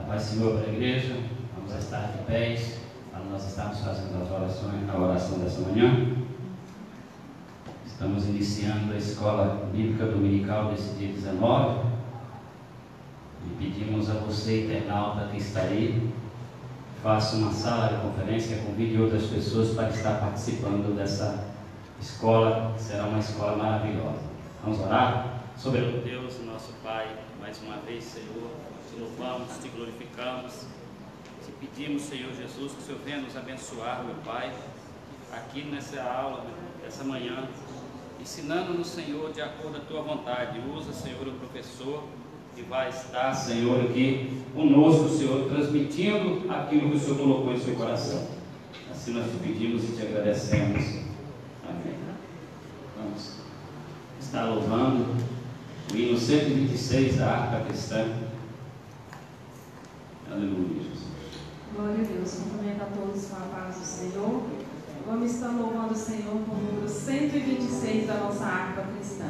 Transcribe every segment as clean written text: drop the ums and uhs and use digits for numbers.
Paz do Senhor para a igreja. Vamos estar de pés para nós estarmos fazendo as orações, a oração dessa manhã. Estamos iniciando a escola bíblica dominical desse dia 19 e pedimos a você, internauta que está aí, faça uma sala de conferência, convide outras pessoas para estar participando dessa escola, que será uma escola maravilhosa. Vamos orar? Soberano Deus, nosso Pai, mais uma vez, Senhor, te louvamos, te glorificamos, te pedimos, Senhor Jesus, que o Senhor venha nos abençoar, meu Pai, aqui nessa aula, dessa manhã, ensinando-nos, Senhor, de acordo com a tua vontade. Usa, Senhor, o professor que vai estar, Senhor, aqui conosco, Senhor, transmitindo aquilo que o Senhor colocou em seu coração. Assim nós te pedimos e te agradecemos. Amém. Vamos estar louvando o hino 126 da Harpa Cristã. Aleluia, Jesus. Glória a Deus. Cumprimento a todos com a paz do Senhor. Vamos estar louvando o Senhor com o número 126 da nossa harpa cristã.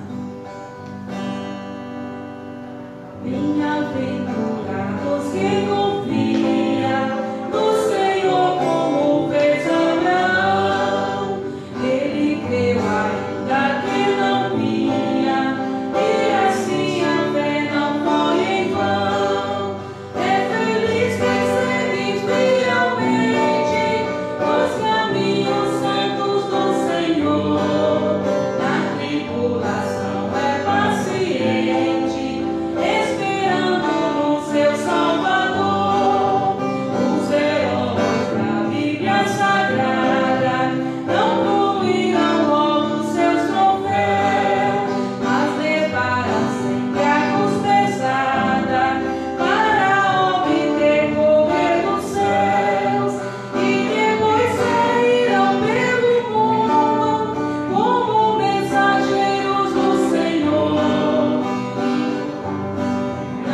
Bem-aventurados que confia no Senhor como fez Abraão. Ele creu ainda que não via, e assim a fé não foi em vão. É feliz quem segue fielmente os caminhos santos do Senhor. Na tribulação é paciente, esperando no seu Salvador. Os heróis da Bíblia Sagrada não ruíram logo seus troféus, mas levaram sempre a cruz pesada para obter poder dos céus. E depois saíram pelo mundo como mensageiros do Senhor.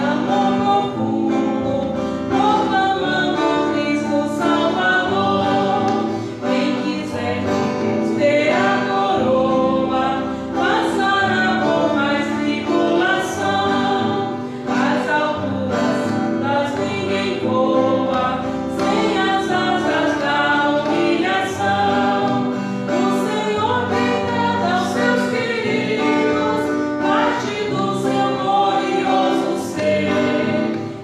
Amor profundo, proclamando Cristo Salvador. Quem quiser de Deus ter a coroa, passará por mais tribulação. As alturas santas ninguém voa, sem as asas da humilhação. O Senhor tem dado aos seus queridos parte do seu glorioso ser.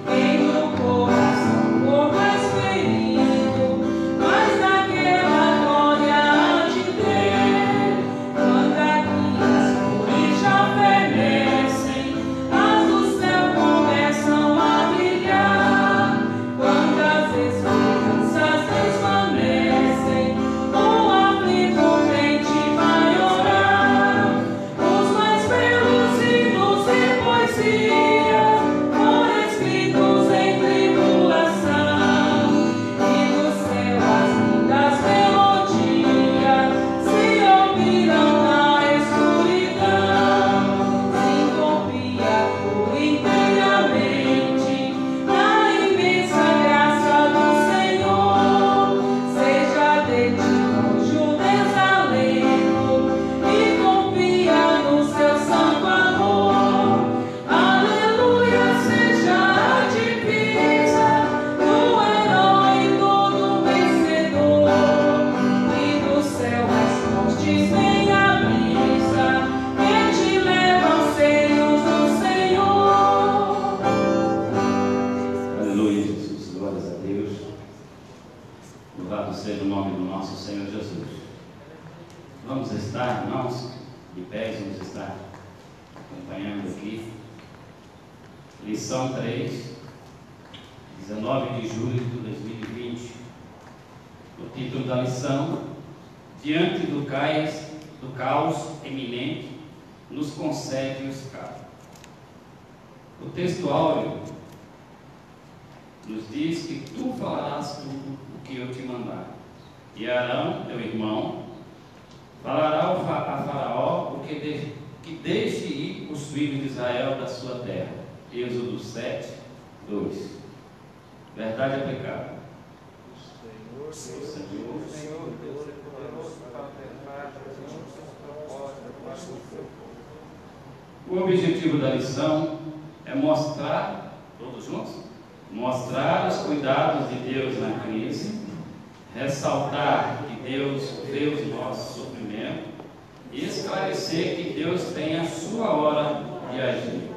Quem no coração for mais ferido, mas naquela glória há de ter. Quando aqui as flores já fenecem, as do céu começam a brilhar. Quando as esperanças desvanecem, o aflito crente vai orar. Os mais belos hinos e poesias foram escritos em tribulação, e do céu as lindas melodias se ouviram na escuridão. Se confia por inteiramente na imensa graça do Senhor. Seja de ti longe o desalento e confia no seu santo amor. Aleluia, seja a divisa do herói todo vencedor. E do céu as fontes vem a brisa que te leva aos seios do Senhor. Aleluia, Jesus. Glórias a Deus. Louvado seja o nome do nosso Senhor Jesus. Vamos estar, irmãos, de pés, vamos estar acompanhando aqui. Lição 3, 19 de julho de 2020. O título da lição: Diante do caos eminente, nos concede o escape. O texto áureo nos diz que tu falarás tudo o que eu te mandar. E Arão, teu irmão, falará a Faraó o que deixe ir os filhos de Israel da sua terra. Êxodo 7, 2. Verdade aplicável. Senhor, Deus é poderoso para abençoar os seus propósitos. O objetivo da lição é mostrar, todos juntos, mostrar os cuidados de Deus na crise, ressaltar que Deus vê os nossos sofrimentos e esclarecer que Deus tem a sua hora de agir.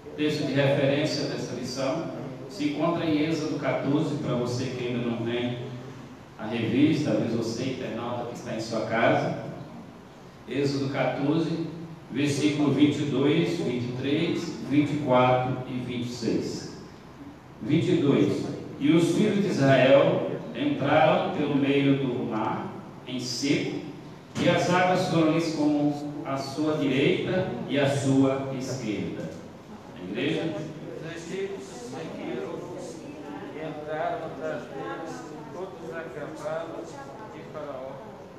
O texto de referência dessa lição se encontra em Êxodo 14, para você que ainda não tem a revista, talvez você, internauta que está em sua casa. Êxodo 14, versículo 22, 23, 24 e 26. 22. E os filhos de Israel entraram pelo meio do mar, em seco, e as águas foram-lhes como a sua direita e a sua esquerda. A igreja? Os egípcios seguiram e entraram das deles, todos a cavalo de Faraó,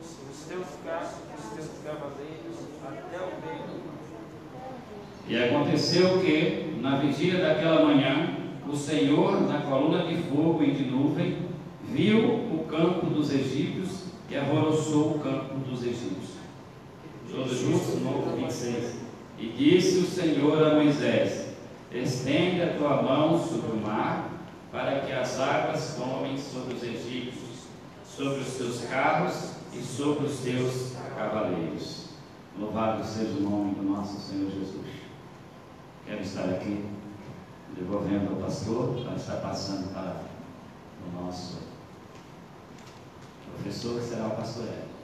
os seus carros e os seus cavaleiros, até o meio do mar. E aconteceu que, na vigília daquela manhã, o Senhor, na coluna de fogo e de nuvem, viu o campo dos egípcios e alvoroçou o campo dos egípcios. Todos juntos, no 26. E disse o Senhor a Moisés: estende a tua mão sobre o mar, para que as águas tomem sobre os egípcios, sobre os seus carros e sobre os seus cavaleiros. Louvado seja o nome do nosso Senhor Jesus. Quero estar aqui devolvendo ao pastor para estar passando para o nosso professor, que será o pastor Hélio.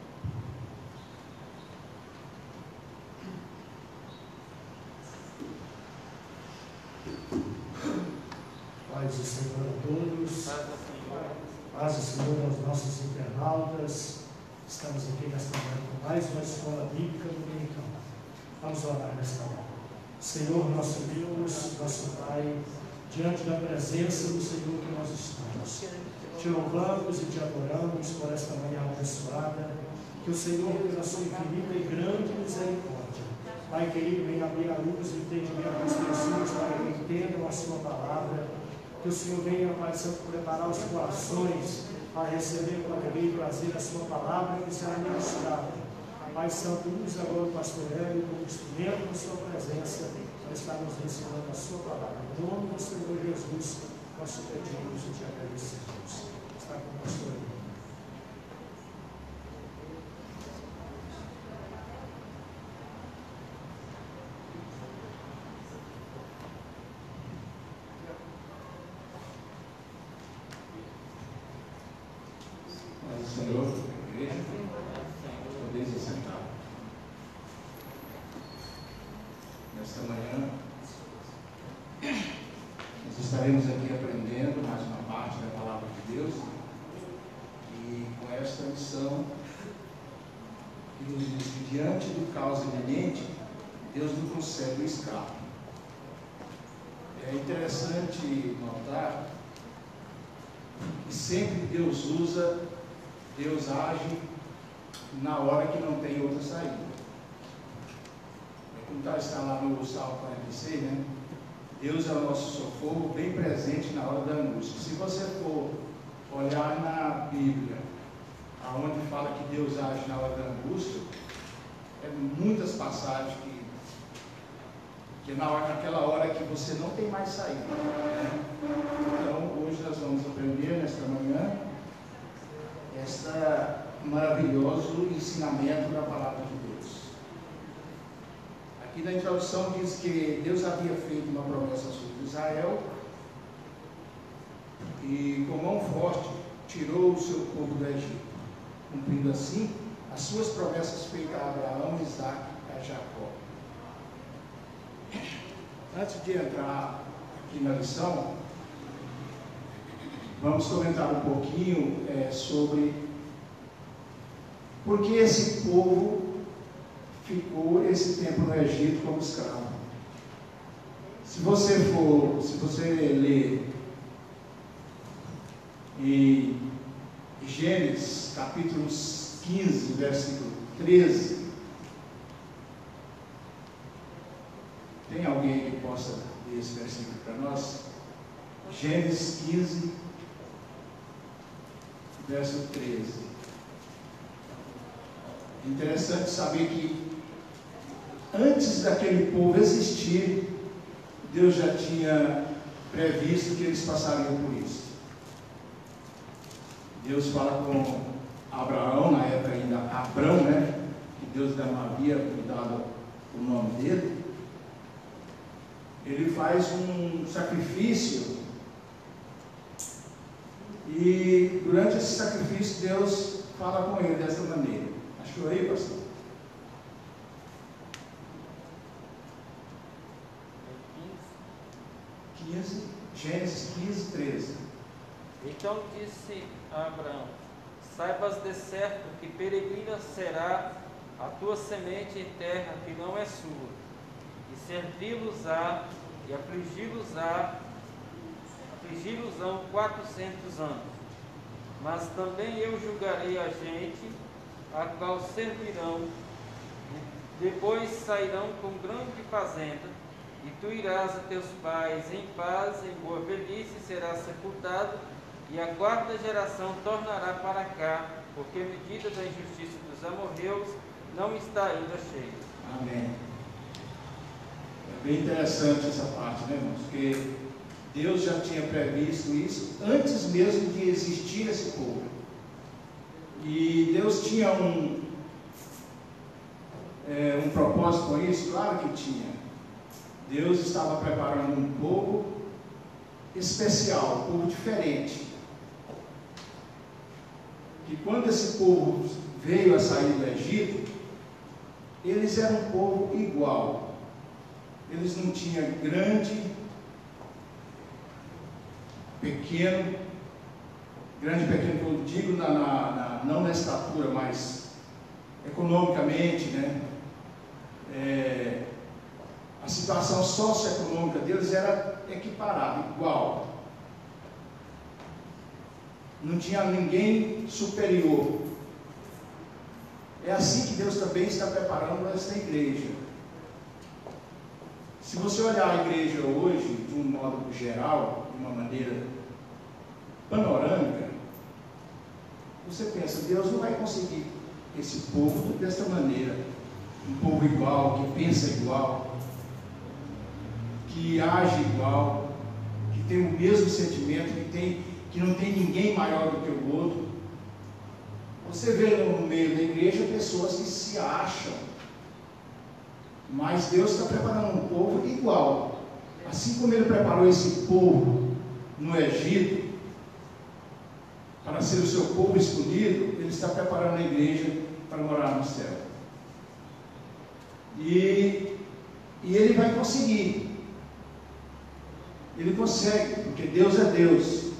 Paz do Senhor a todos, paz do Senhor aos nossos internautas. Estamos aqui nesta manhã com mais uma escola bíblica dominical. Vamos orar nesta manhã. Senhor, nosso Deus, nosso Pai, diante da presença do Senhor que nós estamos, te louvamos e te adoramos por esta manhã abençoada. Que o Senhor, pela sua infinita e grande misericórdia, Pai querido, venha abrir a luz e o entendimento das pessoas para que entendam a sua palavra. Que o Senhor venha, Pai Santo, preparar os corações para receber com alegria e prazer a sua palavra que será ministrada. Pai Santo, usa agora o pastor Hélio como instrumento da sua presença para estar nos ensinando a sua palavra. Em nome do Senhor Jesus, nós te pedimos e te agradecemos. Está com o pastor Hélio. Senhor, igreja, podeis assentar. Nesta manhã, nós estaremos aqui aprendendo mais uma parte da palavra de Deus e com esta lição que nos diz que diante do caos iminente, Deus não concede o escape. É interessante notar que sempre Deus age na hora que não tem outra saída. É como está lá no Salmo 46, né? Deus é o nosso socorro, bem presente na hora da angústia. Se você for olhar na Bíblia, aonde fala que Deus age na hora da angústia, é muitas passagens que naquela hora que você não tem mais saída, né? Então, hoje nós vamos aprender nesta manhã este maravilhoso ensinamento da palavra de Deus. Aqui na introdução diz que Deus havia feito uma promessa aos filhos de Israel e com mão forte tirou o seu povo do Egito, cumprindo assim as suas promessas feitas a Abraão, Isaque e a Jacó. Antes de entrar aqui na lição, vamos comentar um pouquinho sobre por que esse povo ficou esse tempo no Egito como escravo. Se você ler em Gênesis capítulo 15, versículo 13, tem alguém que possa ler esse versículo para nós? Gênesis 15, verso 13. Interessante saber que antes daquele povo existir, Deus já tinha previsto que eles passariam por isso. Deus fala com Abraão, na época ainda Abrão, né? Que Deus ainda não havia mudado o nome dele. Ele faz um sacrifício e durante esse sacrifício Deus fala com ele dessa maneira. Achou aí, pastor? 15, Gênesis 15, 13. Então disse a Abraão: saibas de certo que peregrina será a tua semente em terra que não é sua, e servi-los-á e afligi-los-ão 400 anos. Mas também eu julgarei a gente, a qual servirão, e depois sairão com grande fazenda, e tu irás a teus pais em paz, em boa velhice serás sepultado, e a quarta geração tornará para cá, porque a medida da injustiça dos amorreus não está ainda cheia. Amém. É bem interessante essa parte, né, irmãos? Porque Deus já tinha previsto isso antes mesmo de existir esse povo. E Deus tinha um propósito com isso? Claro que tinha. Deus estava preparando um povo especial, um povo diferente. E quando esse povo veio a sair do Egito, eles eram um povo igual. Eles não tinham grande, pequeno, eu digo não na estatura, mas economicamente, né? A situação socioeconômica deles era equiparada, igual. Não tinha ninguém superior. É assim que Deus também está preparando esta igreja. Se você olhar a igreja hoje, de um modo geral, de uma maneira panorâmica, você pensa, Deus não vai conseguir esse povo dessa maneira. Um povo igual, que pensa igual, que age igual, que tem o mesmo sentimento, que não tem ninguém maior do que o outro. Você vê no meio da igreja pessoas que se acham, mas Deus está preparando um povo igual. Assim como Ele preparou esse povo no Egito, para ser o seu povo escolhido, Ele está preparando a igreja para morar no céu. E Ele vai conseguir. Ele consegue, porque Deus é Deus.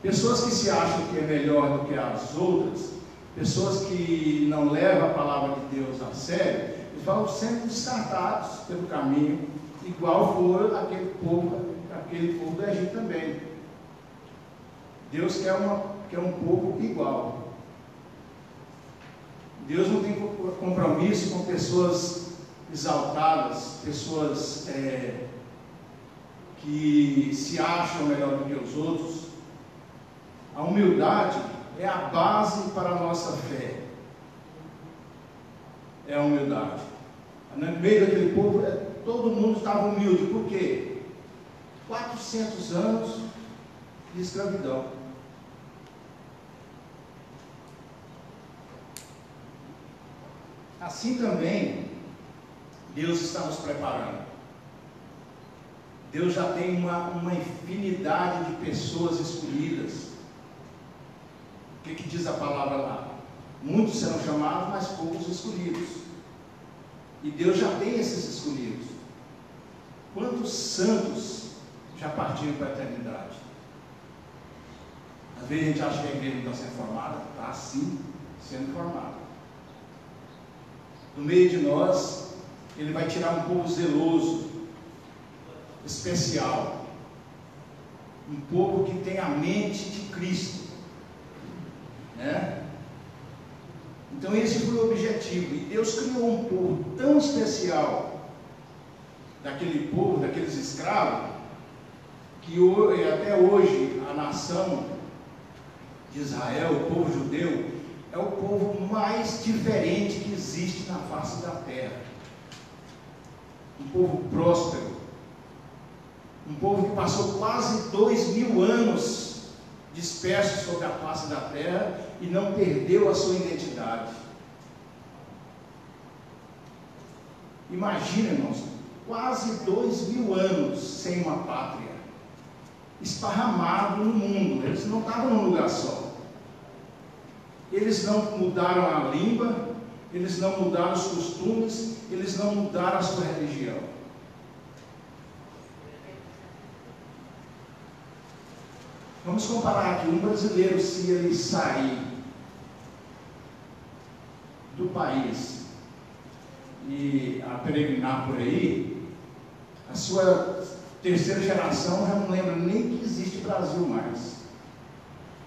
Pessoas que se acham que é melhor do que as outras, pessoas que não levam a palavra de Deus a sério, eles vão sempre descartados pelo caminho, igual foi aquele povo do Egito também. Deus quer um povo igual. Deus não tem compromisso com pessoas exaltadas, pessoas que se acham melhor do que os outros. A humildade é a base para a nossa fé. É a humildade. No meio daquele povo, todo mundo estava humilde. Por quê? 400 anos de escravidão. Assim também, Deus está nos preparando. Deus já tem uma infinidade de pessoas escolhidas. O que diz a palavra lá? Muitos serão chamados, mas poucos escolhidos. E Deus já tem esses escolhidos. Quantos santos já partiram para a eternidade? Às vezes a gente acha que a igreja não está sendo formada. Está sim, sendo formada. No meio de nós, Ele vai tirar um povo zeloso, especial. Um povo que tem a mente de Cristo. Né? Então esse foi o objetivo. E Deus criou um povo tão especial, daquele povo, daqueles escravos, que até hoje a nação de Israel, o povo judeu, é o povo mais diferente que existe na face da terra. Um povo próspero, Um povo que passou quase 2000 anos disperso sobre a face da terra e não perdeu a sua identidade. Imagina, irmãos, quase 2000 anos sem uma pátria, esparramado no mundo. Eles não estavam num lugar só. Eles não mudaram a língua, eles não mudaram os costumes, eles não mudaram a sua religião. Vamos comparar aqui, um brasileiro, se ele sair do país e a peregrinar por aí, a sua terceira geração já não lembra nem que existe Brasil mais.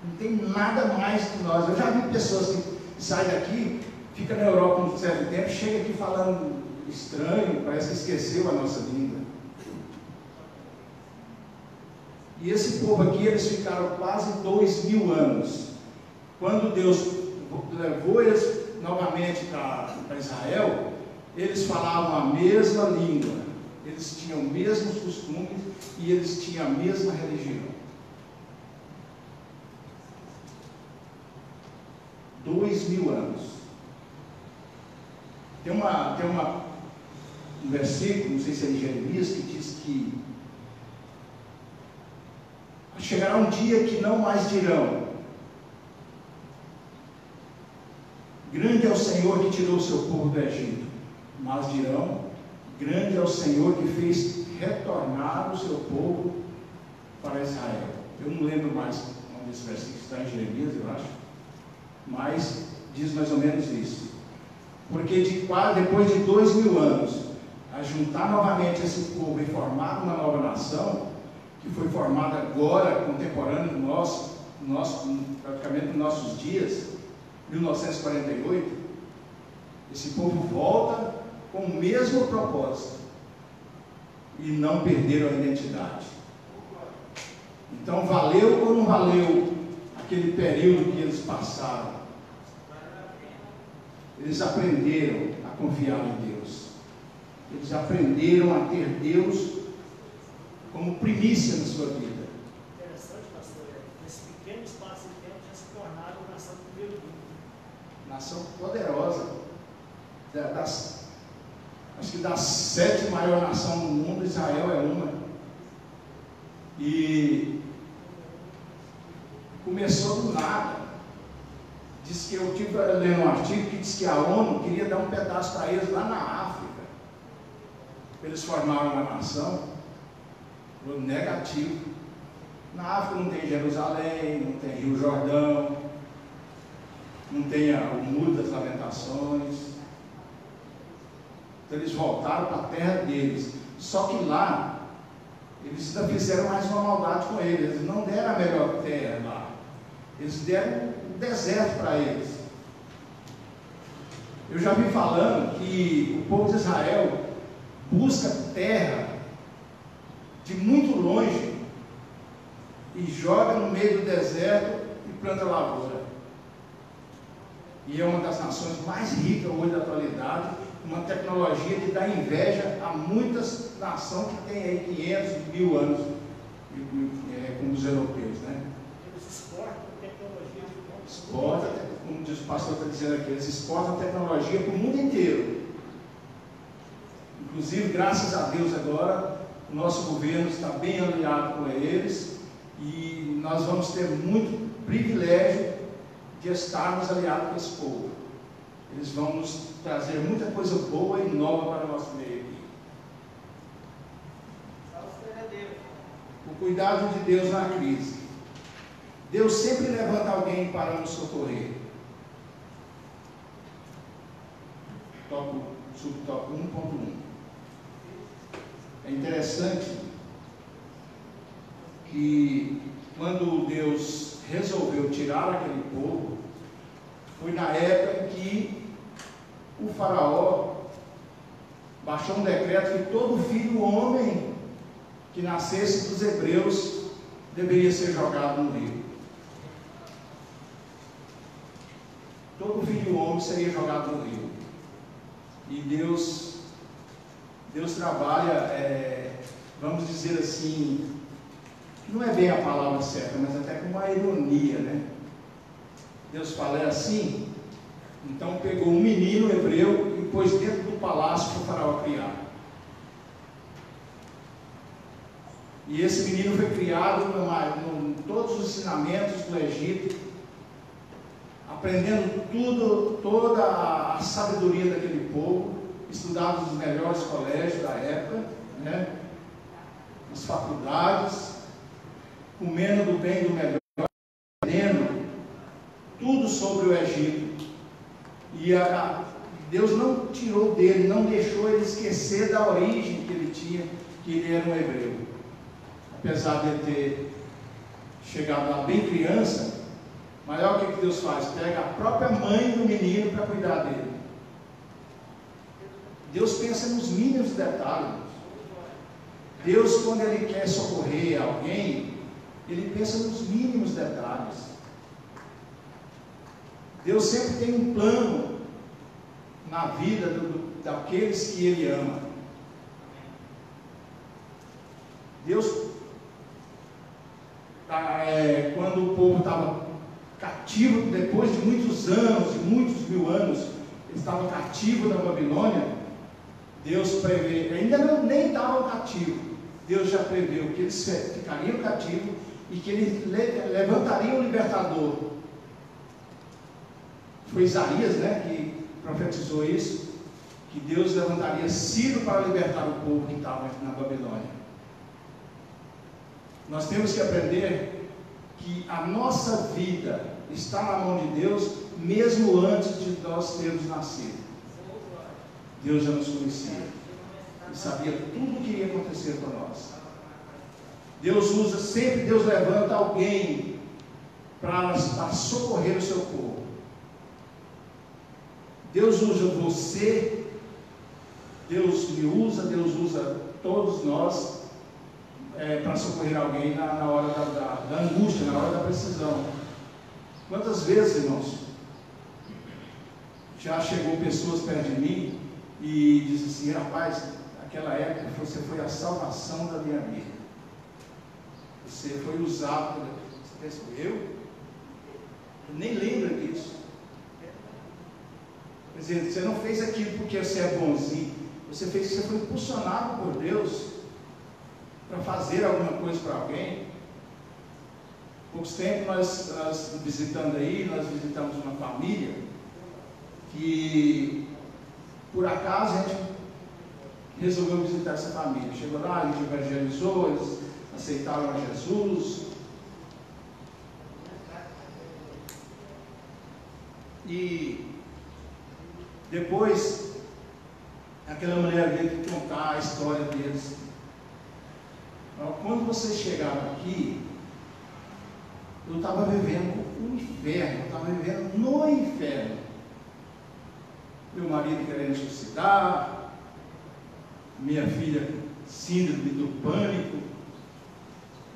Não tem nada mais que nós. Eu já vi pessoas que saem daqui, fica na Europa um certo tempo, chega aqui falando estranho, parece que esqueceu a nossa língua. E esse povo aqui, eles ficaram quase 2000 anos. Quando Deus levou eles novamente para Israel, eles falavam a mesma língua, eles tinham os mesmos costumes e eles tinham a mesma religião. 2000 anos. Tem um versículo, não sei se é de Jeremias, que diz que chegará um dia que não mais dirão: grande é o Senhor que tirou o seu povo do Egito, mas dirão: grande é o Senhor que fez retornar o seu povo para Israel. Eu não lembro mais onde esse versículo está, em Jeremias, eu acho, mas diz mais ou menos isso. Porque depois de 2000 anos, a juntar novamente esse povo e formar uma nova nação, que foi formada agora, contemporânea do praticamente nos nossos dias, 1948, esse povo volta com o mesmo propósito e não perderam a identidade. Então, valeu ou não valeu aquele período que eles passaram? Eles aprenderam a confiar em Deus. Eles aprenderam a ter Deus como primícia na sua vida. Interessante, pastor, nesse pequeno espaço de tempo já se tornaram uma nação do primeiro mundo. Nação poderosa. Acho que das 7 maiores nações do mundo, Israel é uma. E começou do nada. Diz que eu tive lendo um artigo que diz que a ONU queria dar um pedaço para eles lá na África. Eles formaram uma nação. Negativo. Na África não tem Jerusalém, não tem Rio Jordão, não tem o Muro das Lamentações. Então eles voltaram para a terra deles. Só que lá, eles ainda fizeram mais uma maldade com eles. Eles não deram a melhor terra lá. Eles deram um deserto para eles. Eu já vi falando que o povo de Israel busca terra de muito longe e joga no meio do deserto e planta lavoura. E é uma das nações mais ricas hoje da atualidade, uma tecnologia que dá inveja a muitas nações que têm aí 500, 1000 anos, como os europeus, né? Eles exportam tecnologia de mundo. Exporta, como o pastor está dizendo aqui, eles exportam tecnologia para o mundo inteiro. Inclusive, graças a Deus agora, o nosso governo está bem aliado com eles e nós vamos ter muito privilégio de estarmos aliados com esse povo. Eles vão nos trazer muita coisa boa e nova para o nosso meio aqui. O cuidado de Deus na crise. Deus sempre levanta alguém para nos socorrer. Subtópico 1.1. É interessante que quando Deus resolveu tirar aquele povo, foi na época em que o faraó baixou um decreto que todo filho homem que nascesse dos hebreus deveria ser jogado no rio. Todo filho homem seria jogado no rio. E Deus trabalha vamos dizer assim, não é bem a palavra certa, mas até com uma ironia, né? Deus fala, é assim? Então pegou um menino hebreu e pôs dentro do palácio para o faraó criar. E esse menino foi criado em todos os ensinamentos do Egito, aprendendo toda a sabedoria daquele povo, estudava nos melhores colégios da época, né? Nas faculdades, comendo do bem e do melhor, aprendendo tudo sobre o Egito. E Deus não tirou dele, não deixou ele esquecer da origem que ele tinha, que ele era um hebreu. Apesar de ele ter chegado lá bem criança, mas olha o que Deus faz, pega a própria mãe do menino para cuidar dele. Deus pensa nos mínimos detalhes. Deus, quando Ele quer socorrer alguém, Ele pensa nos mínimos detalhes. Deus sempre tem um plano na vida daqueles que Ele ama. Deus, quando o povo estava cativo, depois de muitos anos, de muitos mil anos, eles estavam cativos na Babilônia, Deus prevê, ainda nem estavam cativos, Deus já preveu que eles ficariam cativos e que Ele levantaria um libertador. Foi Isaías, né, que profetizou isso, que Deus levantaria Ciro para libertar o povo que estava na Babilônia. Nós temos que aprender que a nossa vida está na mão de Deus, mesmo antes de nós termos nascido. Deus já nos conhecia e sabia tudo o que ia acontecer com nós. Sempre Deus levanta alguém para socorrer o seu povo. Deus usa você, Deus me usa, Deus usa todos nós para socorrer alguém na hora da angústia, na hora da precisão. Quantas vezes, irmãos, já chegou pessoas perto de mim e disse assim, rapaz, naquela época você foi a salvação da minha vida. Você foi usado. Você pensa, eu nem lembro disso. Quer dizer, você não fez aquilo porque você é bonzinho. Você foi impulsionado por Deus para fazer alguma coisa para alguém. Poucos tempos nós visitando aí, nós visitamos uma família que por acaso a gente resolveu visitar essa família. Chegou lá, a gente evangelizou, eles aceitaram a Jesus. E depois aquela mulher veio contar a história deles. Quando vocês chegaram aqui, eu estava vivendo o inferno, eu estava vivendo no inferno. Meu marido querendo suicidar, minha filha com síndrome do pânico,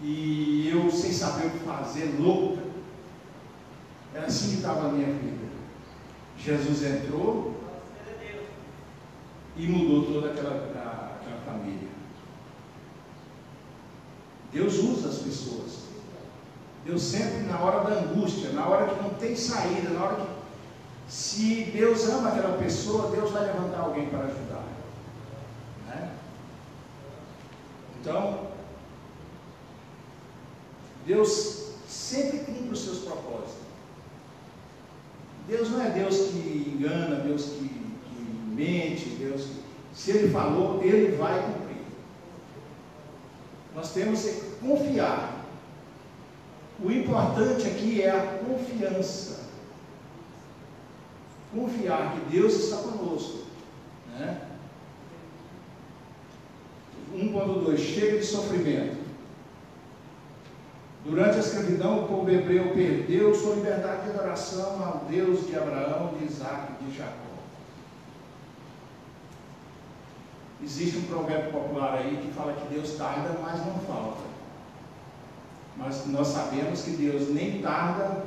e eu sem saber o que fazer, louca. Era assim que estava a minha vida. Jesus entrou e mudou toda aquela família. Deus usa as pessoas. Deus sempre, na hora da angústia, na hora que não tem saída, na hora que, se Deus ama aquela pessoa, Deus vai levantar alguém para ajudar, né? Então, Deus sempre cumpre os seus propósitos. Deus não é Deus que engana, Deus que mente, Deus que, se Ele falou, Ele vai cumprir. Nós temos que confiar. O importante aqui é a confiança. Confiar que Deus está conosco, né? 1.2, chega de sofrimento. Durante a escravidão, o povo hebreu perdeu sua liberdade de adoração ao Deus de Abraão, de Isaac e de Jacó. Existe um provérbio popular aí que fala que Deus tarda, mas não falta. Mas nós sabemos que Deus nem tarda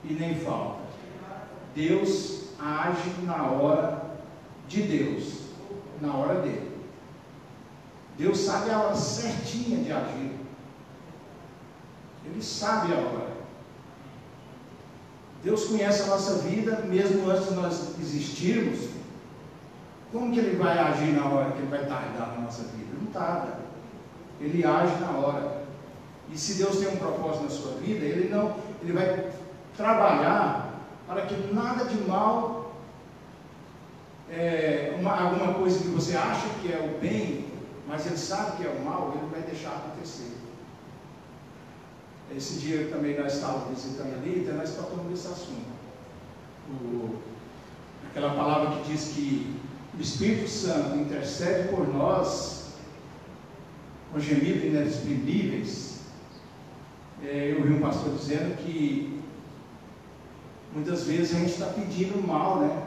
e nem falta. Deus age na hora de Deus, na hora dele. Deus sabe a hora certinha de agir. Ele sabe a hora. Deus conhece a nossa vida, mesmo antes de nós existirmos. Como que Ele vai agir na hora que Ele vai tardar na nossa vida? Não tarda. Ele age na hora. E se Deus tem um propósito na sua vida, Ele vai trabalhar para que nada de mal, alguma coisa que você acha que é o bem, mas Ele sabe que é o mal, Ele vai deixar acontecer. Esse dia também nós estávamos visitando ali, então nós tocamos nesse assunto. Aquela palavra que diz que o Espírito Santo intercede por nós com gemidos inexprimíveis. Eu vi um pastor dizendo que muitas vezes a gente está pedindo mal, né?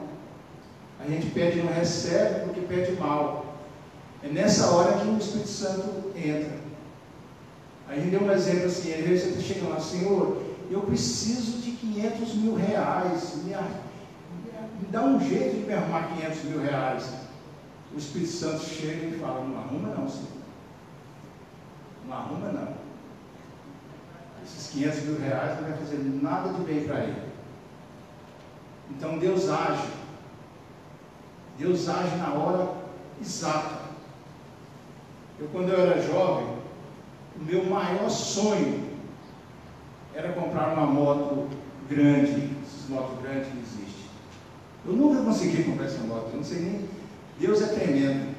A gente pede e não recebe porque pede mal. É nessa hora que o Espírito Santo entra. Aí a gente deu um exemplo assim, às vezes você está chegando lá, Senhor, eu preciso de 500 mil reais, me dá um jeito de me arrumar 500 mil reais. O Espírito Santo chega e fala, não arruma não, Senhor. Não arruma não. Esses 500 mil reais não vai fazer nada de bem para ele. Então Deus age. Deus age na hora exata. Quando eu era jovem, o meu maior sonho era comprar uma moto grande, essas motos grandes que existem. Eu nunca consegui comprar essa moto, eu não sei nem. Deus é tremendo.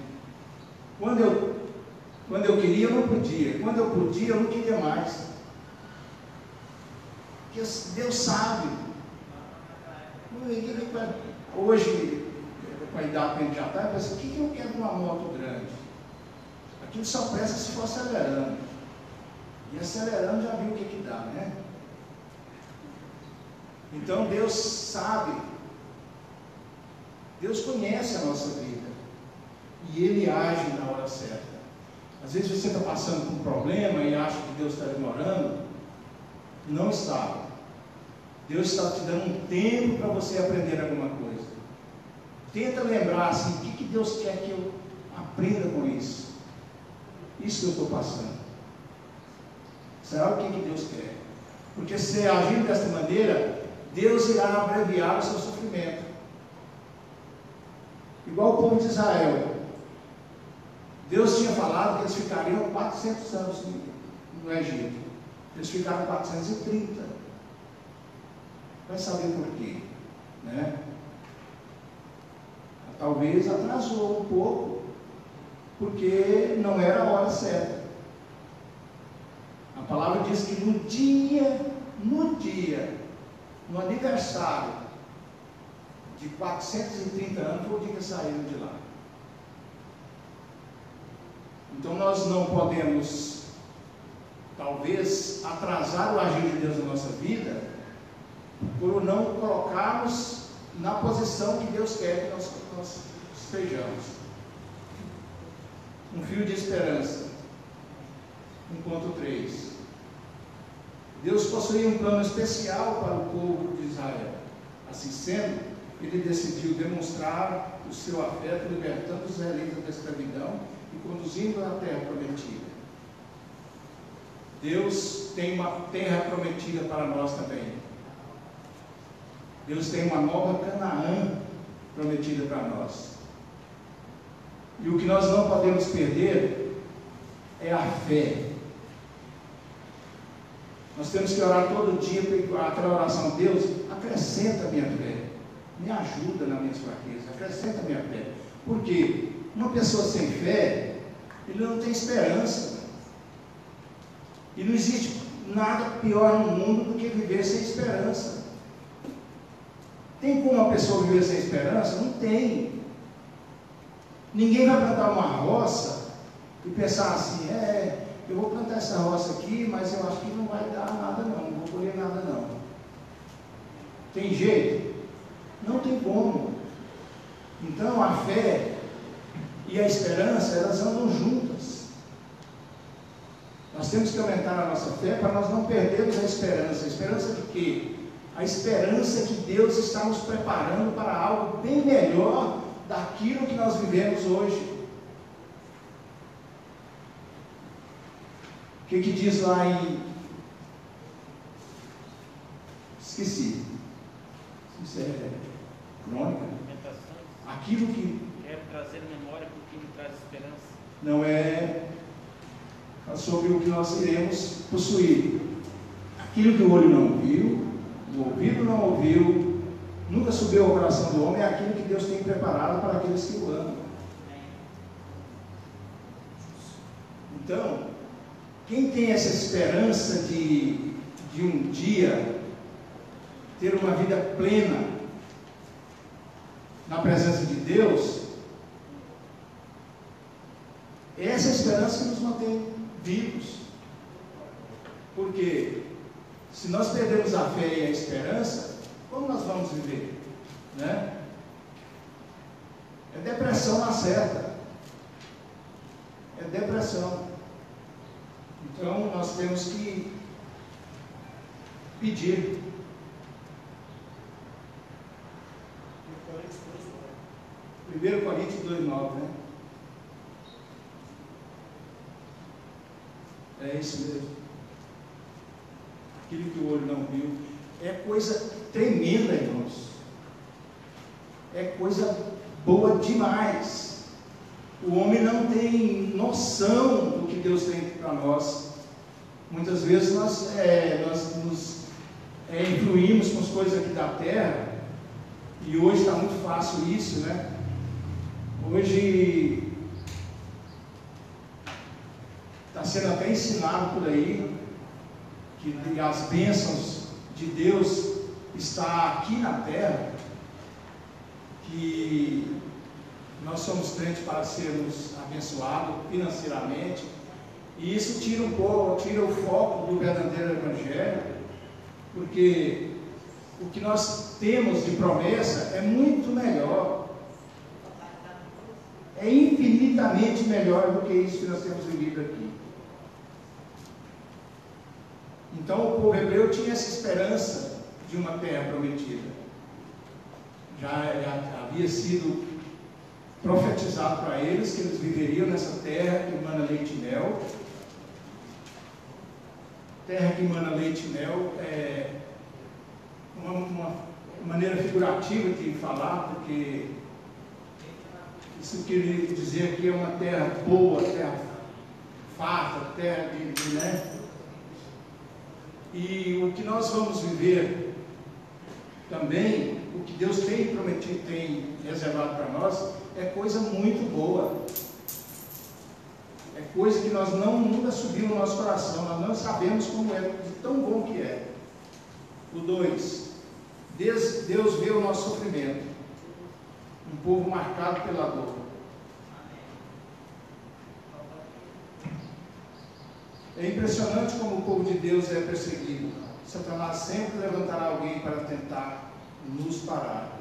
Quando eu queria, eu não podia. Quando eu podia, eu não queria mais. Porque Deus sabe. Hoje, com a idade que a gente já está, eu penso, o que eu quero de uma moto grande? Aquilo só presta se for acelerando. E acelerando já viu o que dá, né? Então Deus sabe. Deus conhece a nossa vida. E Ele age na hora certa. Às vezes você está passando por um problema e acha que Deus está demorando. Não está. Deus está te dando um tempo para você aprender alguma coisa. Tenta lembrar assim, o que Deus quer que eu aprenda com isso? Isso que eu estou passando. Será o que Deus quer? Porque se agir dessa maneira, Deus irá abreviar o seu sofrimento. Igual o povo de Israel. Deus tinha falado que eles ficariam 400 anos no Egito. Eles ficaram 430. Vai saber por quê, né? Talvez atrasou um pouco, porque não era a hora certa. A palavra diz que no aniversário de 430 anos, foi o dia que saíram de lá. Então nós não podemos, talvez, atrasar o agir de Deus na nossa vida, por não colocarmos na posição que Deus quer que nós estejamos. Um fio de esperança. 1.3. Deus possuía um plano especial para o povo de Israel. Assim sendo, Ele decidiu demonstrar o seu afeto, libertando os israelitas da escravidão e conduzindo à terra prometida. Deus tem uma terra prometida para nós também. Deus tem uma nova Canaã prometida para nós. E o que nós não podemos perder é a fé. Nós temos que orar todo dia, aquela oração, Deus, acrescenta a minha fé, me ajuda nas minhas fraquezas, acrescenta a minha fé. Porque uma pessoa sem fé, ele não tem esperança. E não existe nada pior no mundo do que viver sem esperança. Tem como uma pessoa viver sem esperança? Não tem. Ninguém vai plantar uma roça e pensar assim, eu vou plantar essa roça aqui, mas eu acho que não vai dar nada não vou colher nada não. Tem jeito? Não tem como. Então a fé e a esperança, elas andam juntas. Nós temos que aumentar a nossa fé para nós não perdermos a esperança. A esperança de quê? A esperança é que Deus está nos preparando para algo bem melhor daquilo que nós vivemos hoje. que diz lá em... Esqueci. Isso é crônica. Aquilo que... Quero trazer memória porque me traz esperança. Não é sobre o que nós iremos possuir. Aquilo que o olho não viu, o ouvido não ouviu, nunca subiu ao coração do homem, é aquilo que Deus tem preparado para aqueles que o amam. Então, quem tem essa esperança de um dia ter uma vida plena na presença de Deus, é essa esperança que nos mantém vivos. Porque se nós perdermos a fé e a esperança, como nós vamos viver? Né? É depressão na certa. É depressão. Então nós temos que pedir. 1 Coríntios 2,9, né? É isso mesmo. Aquilo que o olho não viu. É coisa tremenda, irmãos. É coisa boa demais. O homem não tem noção do que Deus tem para nós. Muitas vezes nós nos influímos com as coisas aqui da terra. E hoje está muito fácil isso, né? Hoje está sendo até ensinado por aí que as bênçãos de Deus estão aqui na terra, que nós somos crentes para sermos abençoados financeiramente, e isso tira o foco do verdadeiro evangelho, porque o que nós temos de promessa é muito melhor, é infinitamente melhor do que isso que nós temos vivido aqui. Então o povo hebreu tinha essa esperança de uma terra prometida. Já havia sido profetizado para eles que eles viveriam nessa terra que emana leite e mel. Terra que emana leite e mel é uma maneira figurativa de falar, porque isso queria dizer que é uma terra boa, terra farta, terra de né? E o que nós vamos viver também, o que Deus tem prometido, tem reservado para nós, é coisa muito boa. É coisa que nós nunca subiu no nosso coração, nós não sabemos como é, de tão bom que é. O 2, Deus vê o nosso sofrimento, um povo marcado pela dor. É impressionante como o povo de Deus é perseguido. Satanás sempre levantará alguém para tentar nos parar.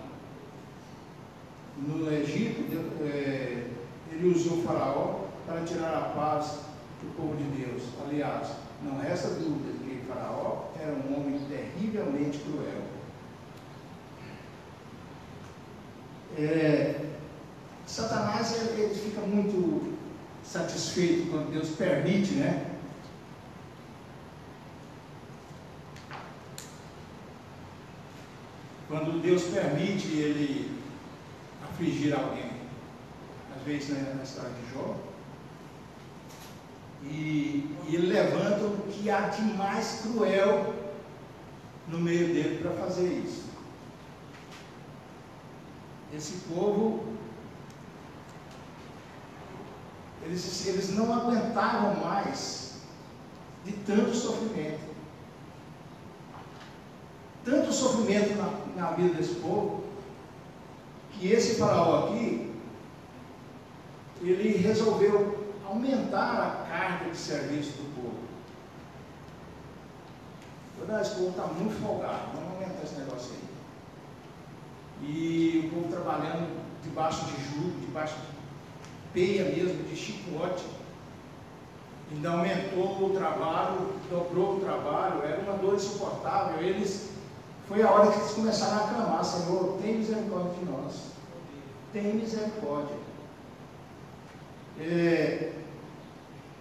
No Egito, ele usou o faraó para tirar a paz do povo de Deus. Aliás, não resta dúvida que o faraó era um homem terrivelmente cruel. Satanás ele fica muito satisfeito quando Deus permite, né? Quando Deus permite ele afligir alguém, às vezes na história de Jó, e ele levanta o que há de mais cruel no meio dele para fazer isso. Esse povo, eles não aguentavam mais de tanto sofrimento. Tanto sofrimento na vida desse povo, que esse faraó aqui, ele resolveu aumentar a carga de serviço do povo. Esse povo está muito folgado, vamos aumentar esse negócio aí. E o povo trabalhando debaixo de jugo, debaixo de peia mesmo, de chicote. Ainda aumentou o trabalho, dobrou o trabalho, era uma dor insuportável. Foi a hora que eles começaram a clamar: Senhor, tem misericórdia de nós. Tem misericórdia.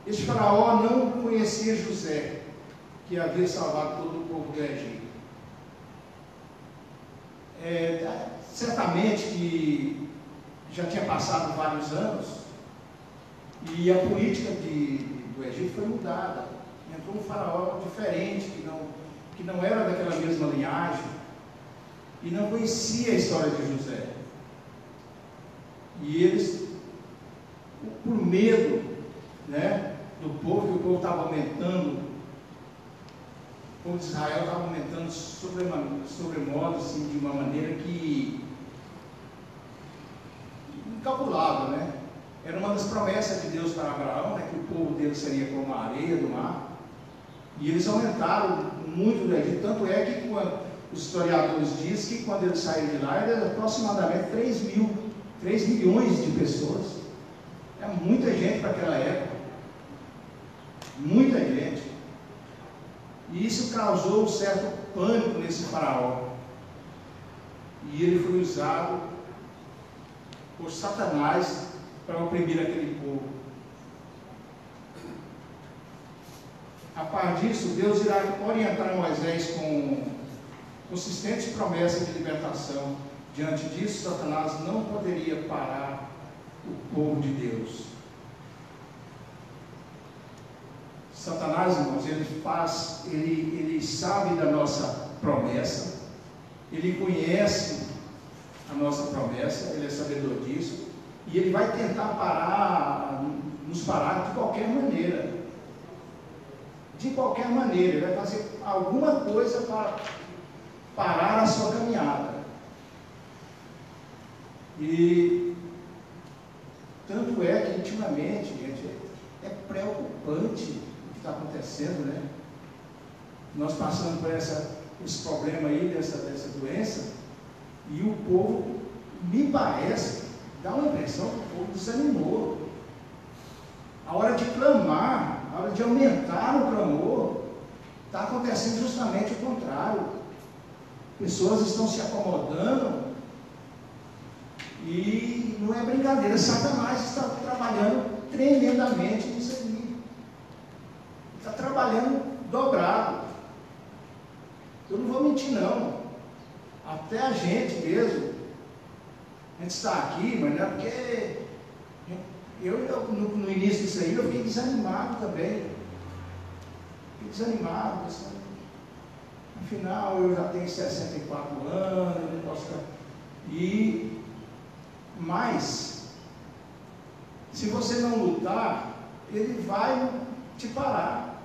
Esse faraó não conhecia José, que havia salvado todo o povo do Egito. Certamente que já tinha passado vários anos e a política do Egito foi mudada. Entrou um faraó diferente, que não era daquela mesma linhagem e não conhecia a história de José. E eles, por medo, né, do povo, que o povo estava aumentando, o povo de Israel estava aumentando sobremodo, assim, de uma maneira que incalculável, né? Era uma das promessas de Deus para Abraão, né, que o povo dele seria como a areia do mar. E eles aumentaram muito do Egito, tanto é que os historiadores dizem que quando eles saíram de lá, era aproximadamente 3 milhões de pessoas. É muita gente para aquela época. Muita gente. E isso causou um certo pânico nesse faraó. E ele foi usado por Satanás para oprimir aquele povo. A par disso, Deus irá orientar Moisés com consistentes promessas de libertação. Diante disso, Satanás não poderia parar o povo de Deus. Satanás, irmãos, ele sabe da nossa promessa, ele conhece a nossa promessa, ele é sabedor disso, e ele vai tentar nos parar de qualquer maneira. De qualquer maneira, ele vai fazer alguma coisa para parar a sua caminhada. E tanto é que ultimamente, gente, é preocupante o que está acontecendo, né? Nós passamos por esse problema aí, dessa doença, e o povo, me parece, dá uma impressão que o povo desanimou. A hora de clamar, a hora de aumentar o clamor, está acontecendo justamente o contrário. Pessoas estão se acomodando e não é brincadeira, Satanás está trabalhando tremendamente nisso aí. Está trabalhando dobrado. Eu não vou mentir não. Até a gente mesmo, a gente está aqui, mas não é porque no início disso aí eu fiquei desanimado também. Fiquei desanimado, afinal eu já tenho 64 anos, não posso ficar. Mas, se você não lutar, ele vai te parar.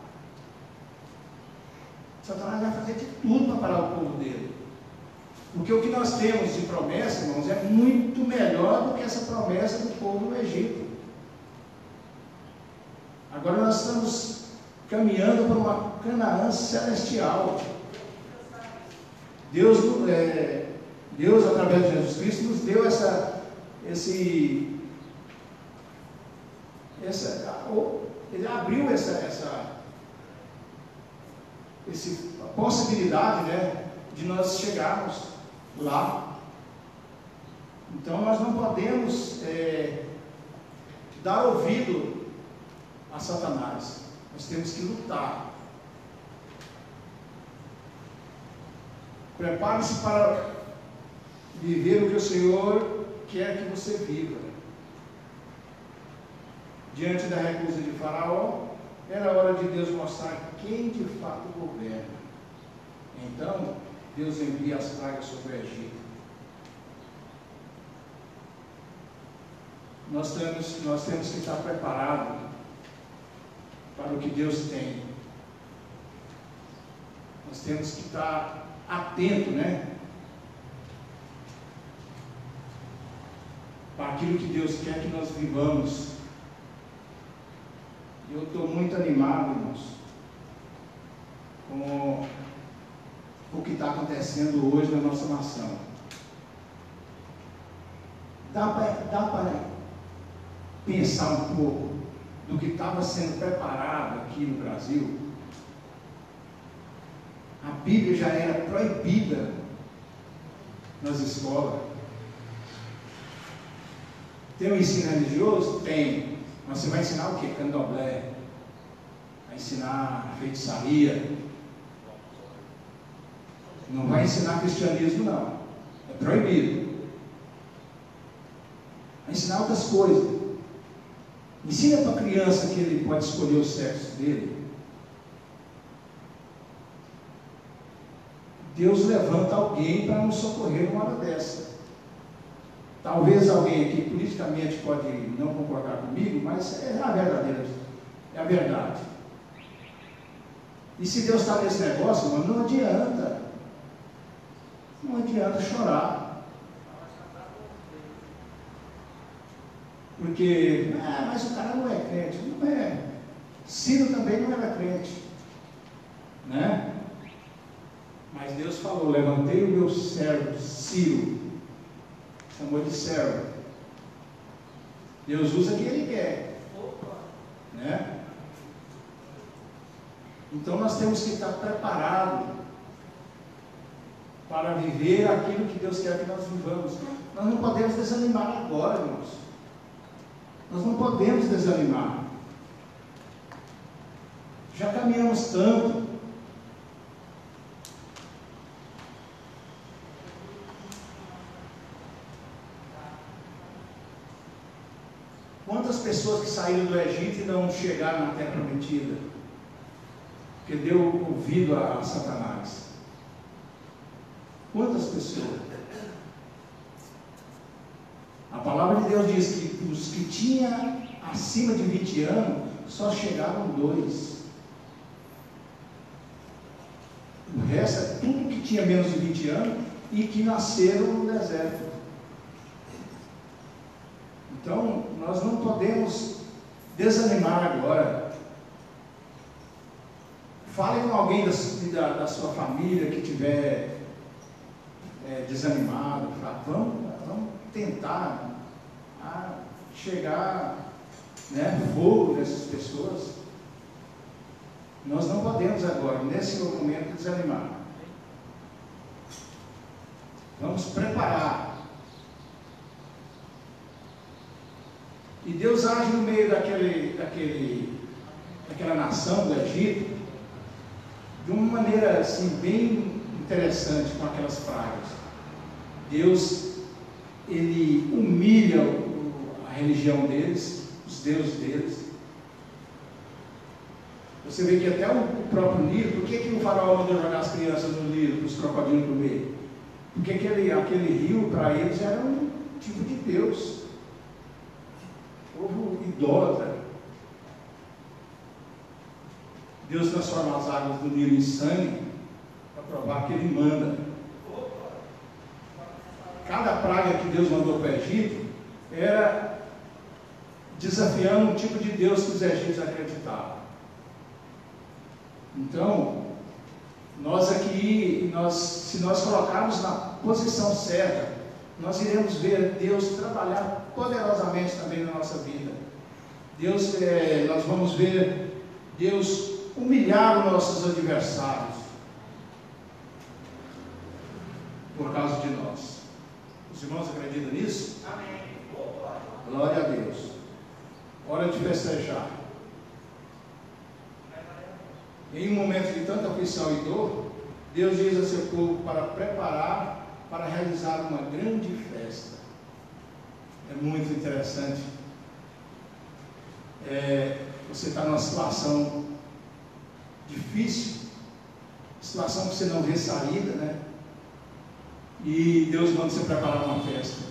Satanás vai fazer de tudo para parar o povo dele. Porque o que nós temos de promessa, irmãos, é muito melhor do que essa promessa do povo do Egito. Agora nós estamos caminhando para uma Canaã celestial. Deus, através de Jesus Cristo, nos deu ele abriu essa possibilidade, né, de nós chegarmos lá. Então nós não podemos dar ouvido a Satanás. Nós temos que lutar. Prepare-se para viver o que o Senhor quer que você viva. Diante da recusa de Faraó, era hora de Deus mostrar quem de fato governa. Então, Deus envia as pragas sobre o Egito. Nós temos que estar preparados para o que Deus tem. Nós temos que estar atentos, né? Para aquilo que Deus quer que nós vivamos. Eu estou muito animado, irmãos, com o que está acontecendo hoje na nossa nação. Dá para pensar um pouco do que estava sendo preparado aqui no Brasil? A Bíblia já era proibida nas escolas. Tem um ensino religioso? Tem. Mas você vai ensinar o quê? Candomblé. Vai ensinar feitiçaria, não vai ensinar cristianismo, não. É proibido. Vai ensinar outras coisas. Ensina para a criança que ele pode escolher o sexo dele. Deus levanta alguém para nos socorrer numa hora dessa. Talvez alguém aqui politicamente pode não concordar comigo, mas é a verdadeira, é a verdade. E se Deus está nesse negócio, mano, não adianta. Não adianta chorar. Porque, mas o cara não é crente. Não é. Ciro também não era crente. Né? Mas Deus falou, levantei o meu servo, Ciro. Chamou de servo. Deus usa quem Ele quer. Né? Então nós temos que estar preparados para viver aquilo que Deus quer que nós vivamos. Nós não podemos desanimar agora, irmãos. Nós não podemos desanimar. Já caminhamos tanto. Quantas pessoas que saíram do Egito e não chegaram na terra prometida? Porque deu ouvido a Satanás. Quantas pessoas? A palavra de Deus diz que os que tinham acima de 20 anos, só chegaram 2. O resto é tudo que tinha menos de 20 anos e que nasceram no deserto. Então, nós não podemos desanimar agora. Fale com alguém da sua família que estiver desanimado. Vamos tentar chegar, fogo dessas pessoas. Nós não podemos agora, nesse momento, desanimar. Vamos preparar. E Deus age no meio daquela nação do Egito de uma maneira assim bem interessante com aquelas pragas. Deus, Ele humilha a religião deles, os deuses deles. Você vê que até o próprio Nilo, por que o faraó mandou jogar as crianças no Nilo, para os crocodilos comer? Porque aquele rio para eles era um tipo de Deus. Povo idólatra. Deus transforma as águas do Nilo em sangue para provar que Ele manda. Cada praga que Deus mandou para o Egito era desafiando um tipo de Deus que os egípcios acreditavam. Então, nós aqui, se nós colocarmos na posição certa, nós iremos ver Deus trabalhar poderosamente também na nossa vida. Nós vamos ver Deus humilhar os nossos adversários por causa de nós. Os irmãos acreditam nisso? Amém. Glória a Deus. Hora de festejar. Em um momento de tanta aflição e dor, Deus diz a seu povo para preparar para realizar uma grande festa. É muito interessante. Você está numa situação difícil, situação que você não vê saída, né? E Deus manda você preparar uma festa.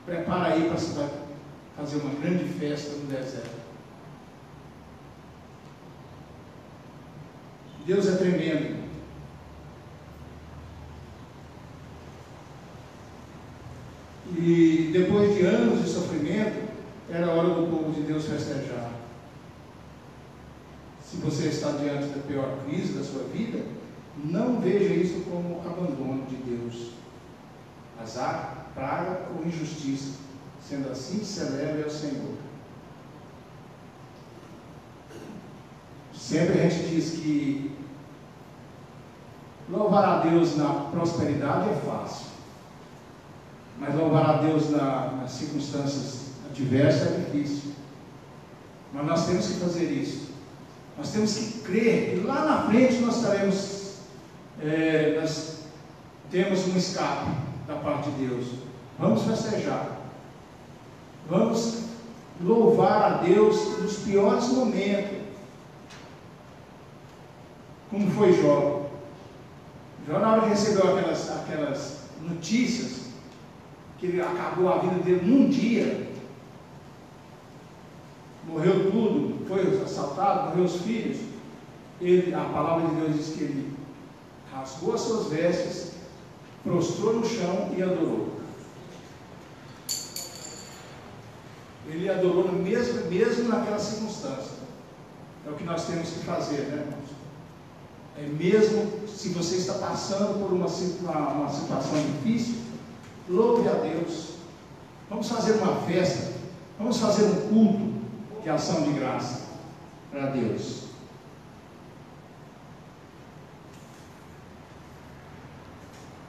Prepara aí para você fazer uma grande festa no deserto. Deus é tremendo. E depois de anos de sofrimento, era hora do povo de Deus festejar. Se você está diante da pior crise da sua vida, não veja isso como abandono de Deus, azar, praga ou injustiça. Sendo assim, celebre ao Senhor. Sempre a gente diz que louvar a Deus na prosperidade é fácil, mas louvar a Deus nas circunstâncias adversas é difícil. Mas nós temos que fazer isso. Nós temos que crer que lá na frente nós temos um escape da parte de Deus. Vamos festejar. Vamos louvar a Deus nos piores momentos. Como foi Jó. Jó, na hora que recebeu aquelas notícias, que ele acabou a vida dele num dia, morreu tudo, foi assaltado, morreu os filhos, a palavra de Deus diz que ele rasgou as suas vestes, prostrou no chão e adorou. Ele adorou mesmo naquela circunstância. É o que nós temos que fazer, né, irmãos? É mesmo se você está passando por uma situação difícil, louve a Deus. Vamos fazer uma festa, vamos fazer um culto de ação de graça para Deus.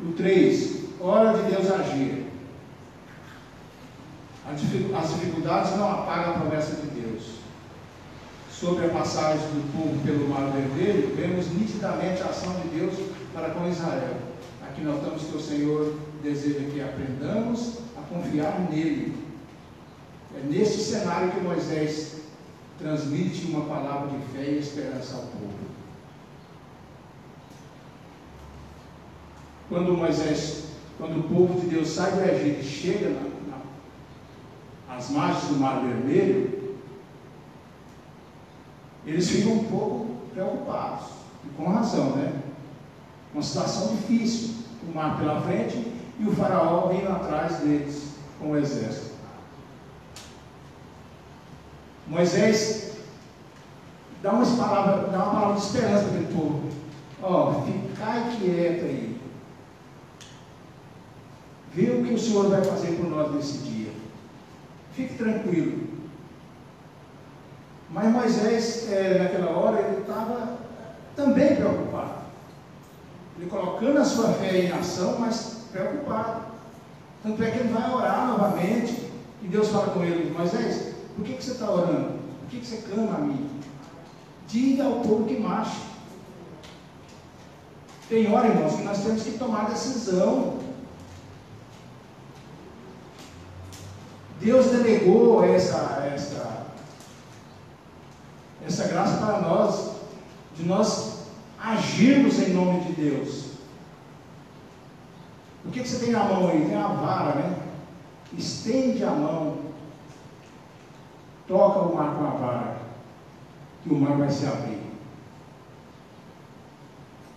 O 3, hora de Deus agir. As dificuldades não apagam a promessa de Deus. Sobre a passagem do povo pelo Mar Vermelho, vemos nitidamente a ação de Deus para com Israel. Aqui nós estamos que o Senhor deseja que aprendamos a confiar nele. É neste cenário que Moisés transmite uma palavra de fé e esperança ao povo. Quando o povo de Deus sai do Egito e chega às margens do Mar Vermelho, eles ficam um pouco preocupados, e com razão, né? Uma situação difícil, o mar pela frente e o faraó vindo atrás deles com o exército. Moisés dá uma palavra de esperança para aquele povo. Ficai quieto aí. Vê o que o Senhor vai fazer por nós nesse dia. Fique tranquilo. Mas Moisés, naquela hora, ele estava também preocupado. Ele colocando a sua fé em ação, mas preocupado. Tanto é que ele vai orar novamente. E Deus fala com ele: Moisés, por que você está orando? Por que você clama a mim? Diga ao povo que marche. Tem hora, irmãos, que nós temos que tomar decisão. Deus delegou essa graça para nós, de nós agirmos em nome de Deus. O que você tem na mão aí? Tem a vara, né? Estende a mão, toca o mar com a vara, que o mar vai se abrir.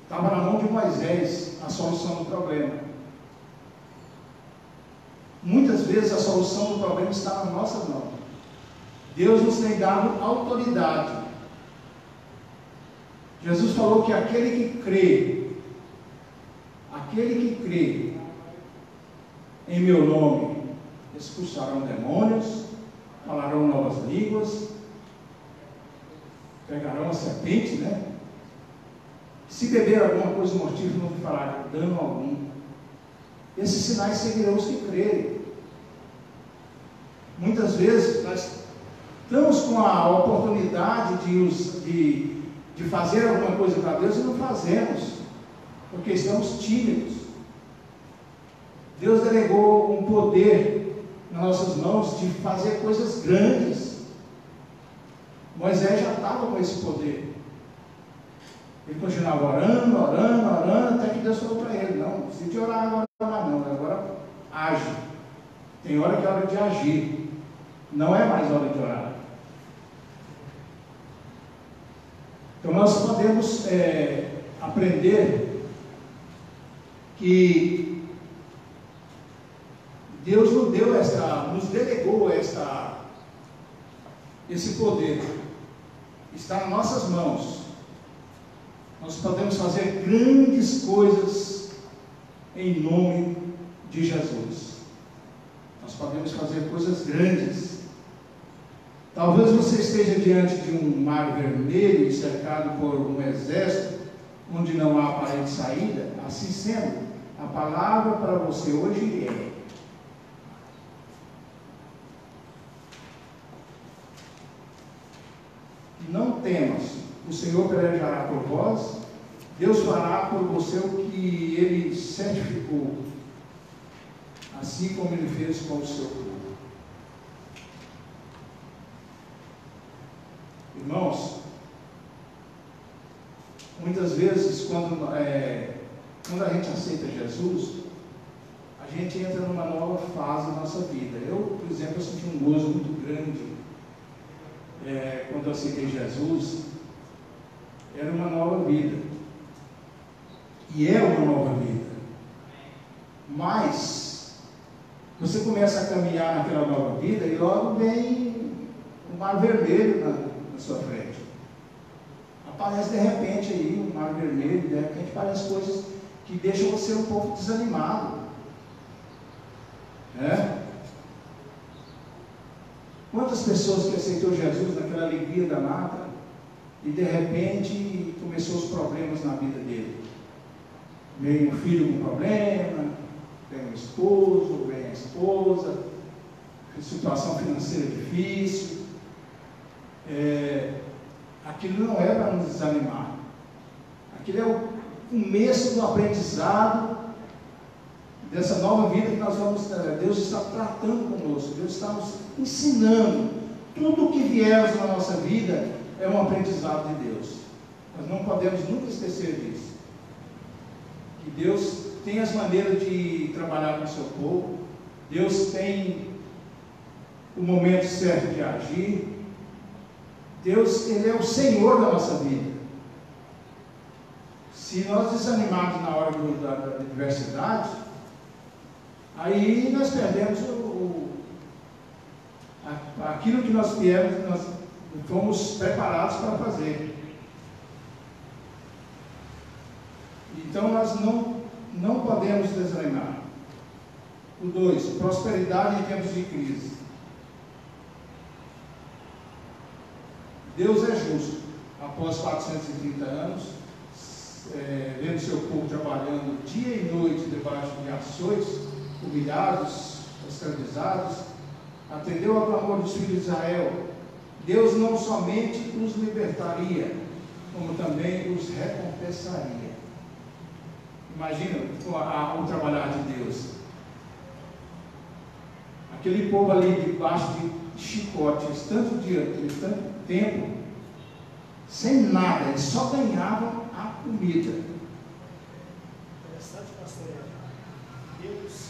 Estava na mão de Moisés a solução do problema. Muitas vezes a solução do problema está na nossa mão. Deus nos tem dado autoridade. Jesus falou que aquele que crê em meu nome, expulsarão demônios, falarão novas línguas, pegarão a serpente, né? Se beber alguma coisa mortífera, não fará dano algum. Esses sinais seguirão os que crerem. Muitas vezes nós estamos com a oportunidade de fazer alguma coisa para Deus e não fazemos, porque estamos tímidos. Deus delegou um poder nas nossas mãos de fazer coisas grandes. Moisés já estava com esse poder. Ele continuava orando, até que Deus falou para ele: não precisa de orar agora não, agora age. Tem hora que é hora de agir, não é mais hora de orar. Então nós podemos aprender que Deus nos delegou esse poder, está nas nossas mãos. Nós podemos fazer grandes coisas em nome de Jesus. Nós podemos fazer coisas grandes. Talvez você esteja diante de um mar vermelho, cercado por um exército, onde não há aparente saída. Assim sendo, a palavra para você hoje é: não temas, o Senhor pelejará por vós, Deus fará por você o que Ele certificou, assim como Ele fez com o seu povo. Irmãos, muitas vezes quando a gente aceita Jesus, a gente entra numa nova fase da nossa vida. Eu, por exemplo, eu senti um gozo muito grande quando eu aceitei Jesus. Era uma nova vida. E é uma nova vida. Mas você começa a caminhar naquela nova vida e logo vem um mar vermelho na sua frente. Aparece de repente aí um mar vermelho, de repente aparecem coisas que deixam você um pouco desanimado. Quantas pessoas que aceitou Jesus naquela alegria danada e de repente começou os problemas na vida dele? Vem um filho com problema, vem um esposo, vem a esposa, situação financeira difícil. Aquilo não é para nos desanimar. Aquilo é o começo do aprendizado dessa nova vida que nós vamos. Deus está tratando conosco, Deus está nos ensinando. Tudo o que viermos na nossa vida é um aprendizado de Deus. Nós não podemos nunca esquecer disso. Que Deus tem as maneiras de trabalhar com o seu povo, Deus tem o momento certo de agir. Deus, Ele é o Senhor da nossa vida. Se nós desanimarmos na hora da adversidade, aí nós perdemos aquilo que nós viemos, nós fomos preparados para fazer. Então nós não podemos desanimar. O 2, prosperidade em tempos de crise. Deus é justo. Após 430 anos, vendo seu povo trabalhando dia e noite debaixo de açoites, humilhados, escravizados, atendeu ao clamor dos filhos de Israel. Deus não somente os libertaria, como também os recompensaria. Imagina o trabalhar de Deus. Aquele povo ali debaixo de chicotes, tanto tempo, sem nada, eles só ganhavam a comida. Interessante, pastor. Deus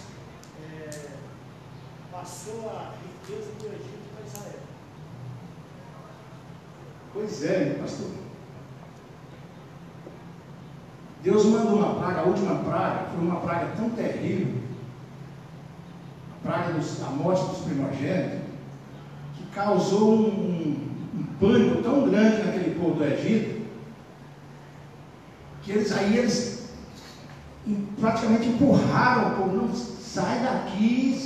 passou a riqueza do Egito para Israel. Pois é, pastor. Deus mandou uma praga, a última praga, foi uma praga tão terrível, a praga da morte dos primogênitos, que causou um pânico tão grande naquele povo do Egito, que eles praticamente empurraram o povo. Não, sai daqui,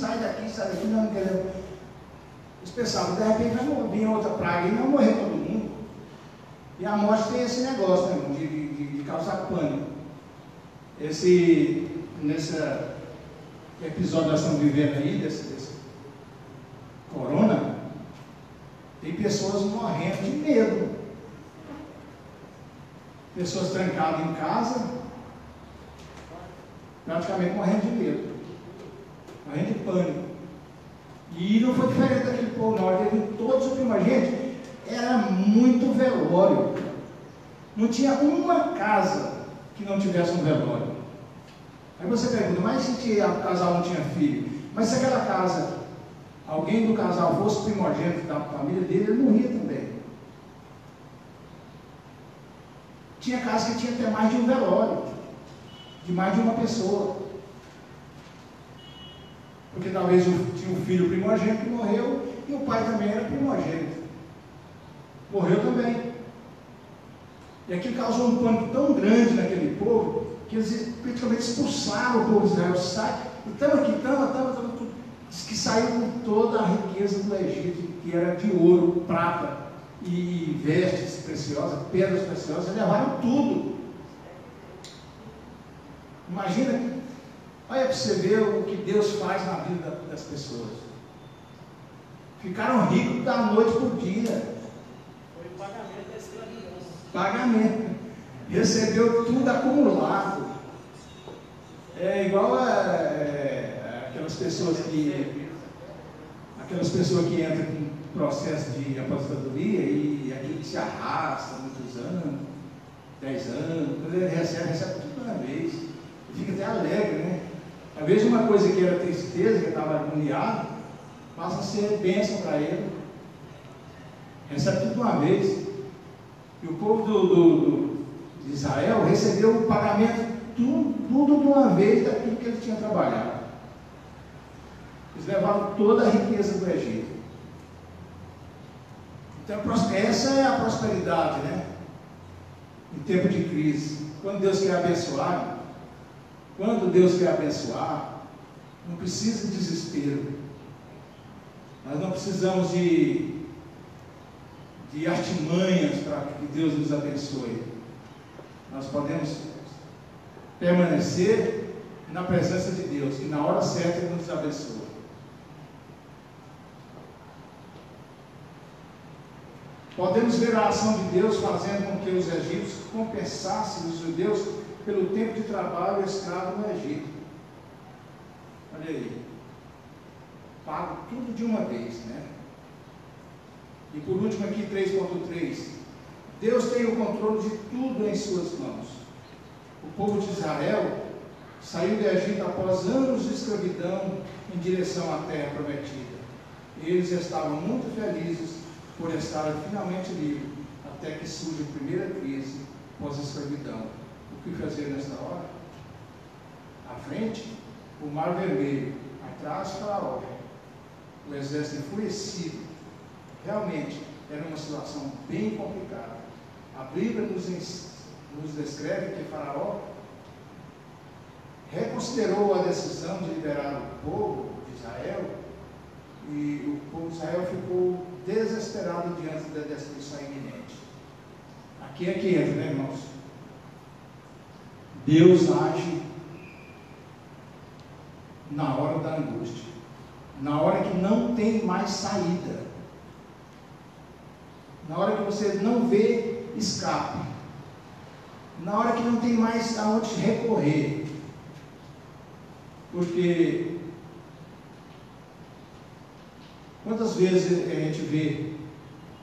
não queremos. Eles pensavam, de repente vai vir outra praga e não morrer todo mundo. E a morte tem esse negócio, né, de causar pânico. Nesse episódio que nós estamos vivendo aí, desse corona, tem pessoas morrendo de medo. Pessoas trancadas em casa, praticamente morrendo de medo, morrendo de pânico. E não foi diferente daquele povo, não. Teve todos os primogênitos, era muito velório. Não tinha uma casa que não tivesse um velório. Aí você pergunta, mas se o casal não tinha filho? Mas se aquela casa, alguém do casal fosse primogênito da família dele, ele morria também. Tinha casa que tinha até mais de um velório, de mais de uma pessoa. Porque talvez tinha um filho primogênito que morreu, e o pai também era primogênito. Morreu também. E aquilo causou um pânico tão grande naquele povo, que eles praticamente expulsaram o povo de Israel. Estamos aqui, estamos. Diz que saiu com toda a riqueza do Egito, que era de ouro, prata e vestes preciosas, pedras preciosas, levaram tudo. Imagina, olha para você ver o que Deus faz na vida das pessoas. Ficaram ricos da noite para o dia. Foi o pagamento. Pagamento. Recebeu tudo acumulado. É igual aquelas pessoas que entram em processo de aposentadoria e aquilo que se arrasta muitos anos, 10 anos, quando ele recebe tudo de uma vez. Ele fica até alegre, né? Às vezes uma coisa que era tristeza, que estava agoniado, passa a ser bênção para ele. Recebe tudo de uma vez. E o povo de Israel recebeu o pagamento tudo de uma vez daquilo que ele tinha trabalhado. Eles levaram toda a riqueza do Egito. Então essa é a prosperidade, né? Em tempo de crise. Quando Deus quer abençoar, não precisa de desespero. Nós não precisamos de artimanhas para que Deus nos abençoe. Nós podemos permanecer na presença de Deus, e na hora certa Ele nos abençoa. Podemos ver a ação de Deus fazendo com que os egípcios compensassem os judeus pelo tempo de trabalho escravo no Egito. Olha aí. Pago tudo de uma vez, né? E por último aqui 3.3. Deus tem o controle de tudo em suas mãos. O povo de Israel saiu do Egito após anos de escravidão em direção à terra prometida. Eles estavam muito felizes por estarem finalmente livres, até que surge a primeira crise pós-escravidão. O que fazer nesta hora? À frente, o Mar Vermelho, atrás, Faraó. O exército enfurecido. Realmente, era uma situação bem complicada. A Bíblia nos descreve que Faraó reconsiderou a decisão de liberar o povo de Israel, e o povo de Israel ficou desesperado diante da destruição iminente. Aqui é que entra, né, irmãos? Deus age na hora da angústia, na hora que não tem mais saída, na hora que você não vê escape, na hora que não tem mais aonde recorrer. Porque quantas vezes a gente vê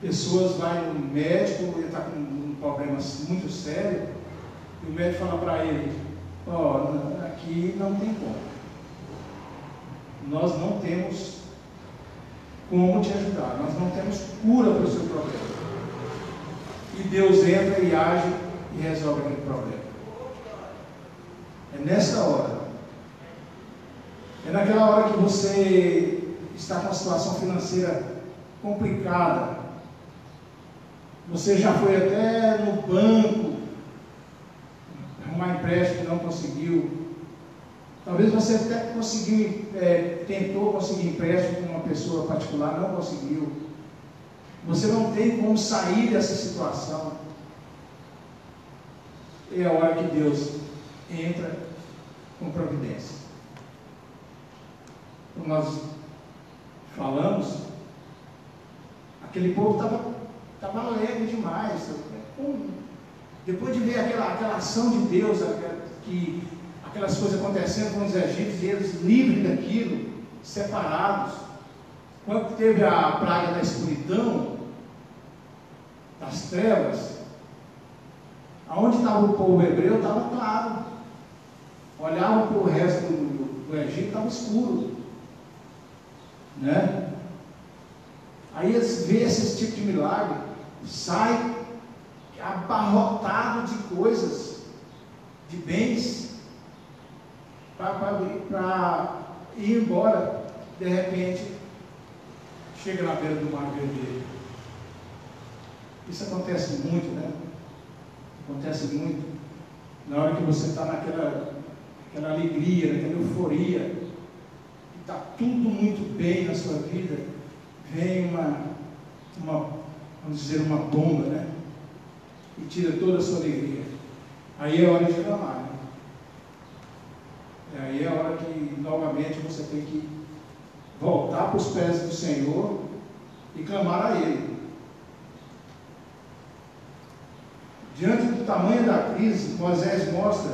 pessoas vai no médico, ele está com um problema muito sério, e o médico fala para ele: aqui não tem como, nós não temos como te ajudar, nós não temos cura para o seu problema. E Deus entra e age e resolve aquele problema. É nessa hora, é naquela hora que você está com uma situação financeira complicada, você já foi até no banco arrumar empréstimo e não conseguiu, talvez você até conseguiu, tentou conseguir empréstimo com uma pessoa particular, não conseguiu, você não tem como sair dessa situação. É a hora que Deus entra com providência. Como nós falamos, aquele povo estava alegre demais. Depois de ver aquela ação de Deus, aquelas coisas acontecendo com os egípcios, e eles livres daquilo, separados. Quando teve a praga da escuridão, das trevas, aonde estava o povo hebreu estava claro. Olhavam para o resto do Egito, estava escuro, né? Aí eles veem esse tipo de milagre, sai abarrotado de coisas, de bens, para ir embora. De repente, chega na beira do Mar Vermelho. Isso acontece muito, né? Acontece muito. Na hora que você está naquela alegria, naquela euforia, e está tudo muito bem na sua vida, vem vamos dizer, uma bomba, né? E tira toda a sua alegria. Aí é hora de clamar, né? Aí é a hora que novamente você tem que voltar para os pés do Senhor e clamar a Ele. Diante do tamanho da crise, Moisés mostra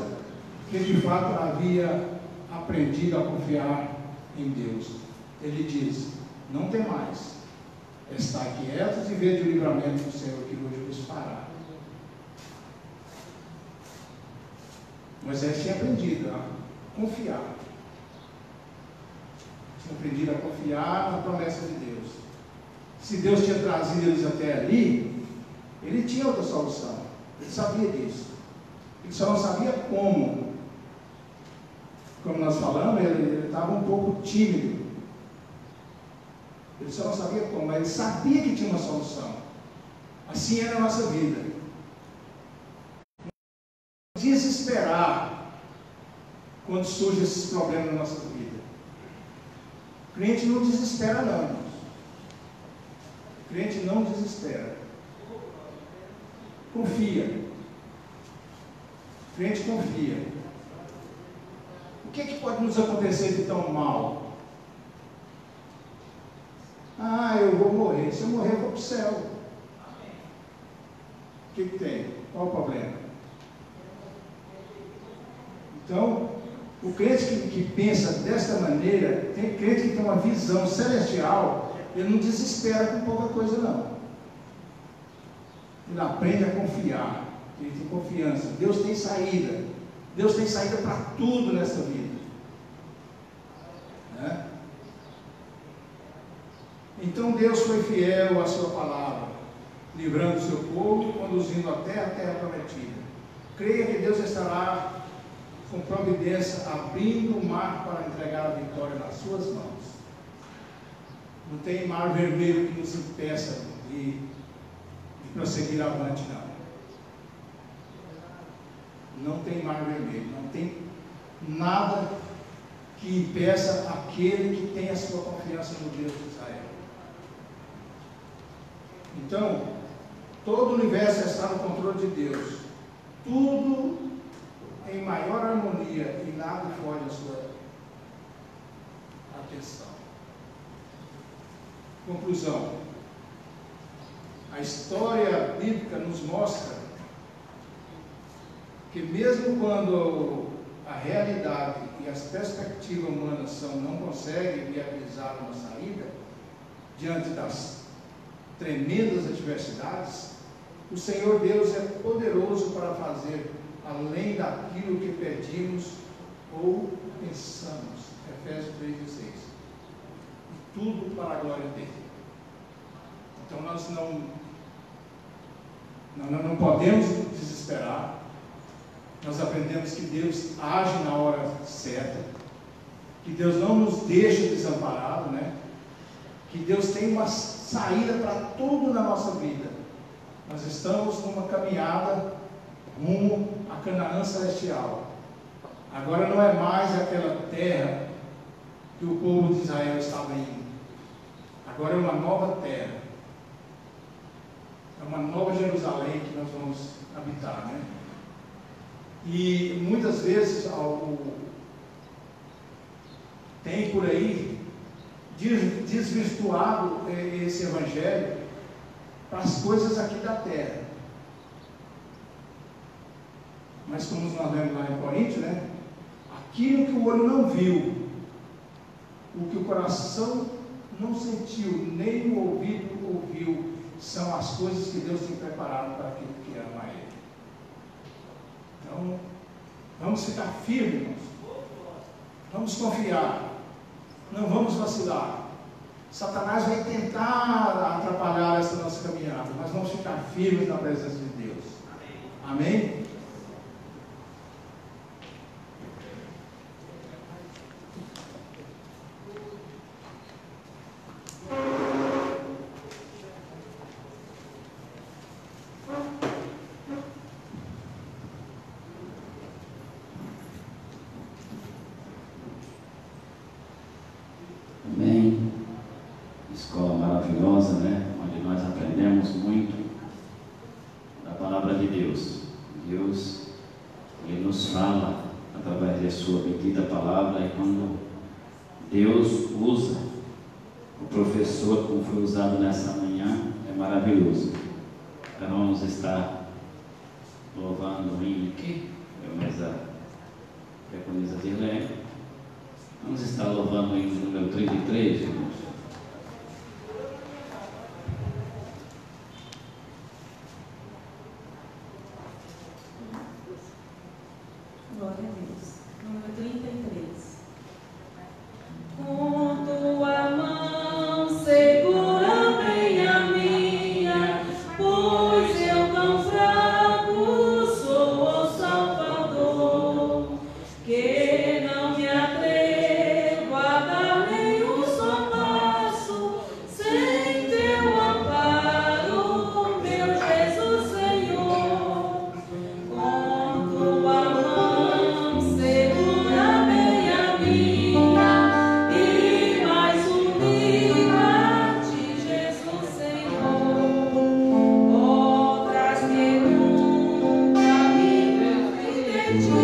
que de fato havia aprendido a confiar em Deus. Ele diz: não tem mais, estar quietos e ver o livramento do Senhor que hoje vos fará. Moisés tinha aprendido a confiar. Tinha aprendido a confiar na promessa de Deus. Se Deus tinha trazido eles até ali, ele tinha outra solução. Ele sabia disso. Ele só não sabia como. Como nós falamos, ele estava um pouco tímido. Ele só não sabia como, mas ele sabia que tinha uma solução. Assim era a nossa vida. Não desesperar quando surgem esses problemas na nossa vida. O crente não desespera, não, irmãos. O crente não desespera. Confia. O crente confia. O que é que pode nos acontecer de tão mal? Ah, eu vou morrer. Se eu morrer, eu vou para o céu. O que tem? Qual o problema? Então, o crente que pensa desta maneira, tem crente que tem uma visão celestial, ele não desespera com pouca coisa, não. Ele aprende a confiar. Ele tem confiança. Deus tem saída. Deus tem saída para tudo nessa vida. Né? Então Deus foi fiel à sua palavra, livrando o seu povo e conduzindo até a terra prometida. Creia que Deus estará com providência abrindo o mar para entregar a vitória nas suas mãos. Não tem mar vermelho que nos impeça de prosseguir avante, não. Não tem mar vermelho, não tem nada que impeça aquele que tem a sua confiança no Deus de Israel. Então, todo o universo está no controle de Deus. Tudo em maior harmonia e nada foge à sua atenção. Conclusão. A história bíblica nos mostra que mesmo quando a realidade e as perspectivas humanas não conseguem viabilizar uma saída diante das tremendas adversidades, o Senhor Deus é poderoso para fazer além daquilo que pedimos ou pensamos. Efésios 3:16. E tudo para a glória dele. Então nós não podemos desesperar. Nós aprendemos que Deus age na hora certa, que Deus não nos deixa desamparados, né? Que Deus tem uma saída para tudo na nossa vida. Nós estamos numa caminhada rumo a Canaã celestial. Agora não é mais aquela terra que o povo de Israel estava indo. Agora é uma nova terra. É uma nova Jerusalém que nós vamos habitar, né? E muitas vezes tem por aí desvirtuado esse evangelho para as coisas aqui da terra. Mas como nós vemos lá em Coríntios, né? Aquilo que o olho não viu, o que o coração não sentiu, nem o ouvido ouviu, são as coisas que Deus tem preparado para aquele que ama Ele. Então, vamos ficar firmes, irmãos. Vamos confiar. Não vamos vacilar. Satanás vai tentar atrapalhar essa nossa caminhada, mas vamos ficar firmes na presença de Deus. Amém? Amém. Escola maravilhosa, né? Onde nós aprendemos muito da palavra de Deus. Deus, Ele nos fala através da sua bendita palavra, e quando Deus usa o professor como foi usado nessa manhã, é maravilhoso. Então vamos estar louvando o hino aqui, mas a preconiza de Irlene. Vamos estar louvando o hino número 33, irmãos. Glória a Deus. Número 33. Com tua mão segura bem a minha, pois eu tão fraco sou, ó Salvador, que não me atrevo a dar nenhum só passo sem teu amparo, meu Jesus Senhor. Com tua mão segura bem a minha e mais unida-te, Jesus Senhor. Ó, traz que nunca me perdi de ti.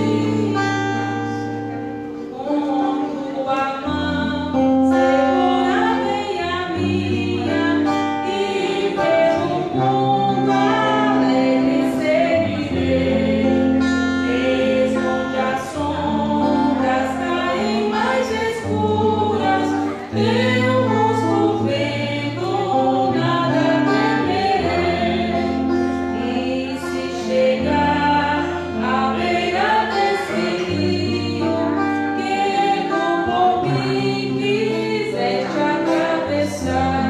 Com tua mão segura bem a minha e pelo mundo alegre seguirei. Mesmo onde as sombras caem mais escuras, teu rosto vendo, nada temerei. E se chegar à beira desse rio, que tu por mim quiseste atravessar,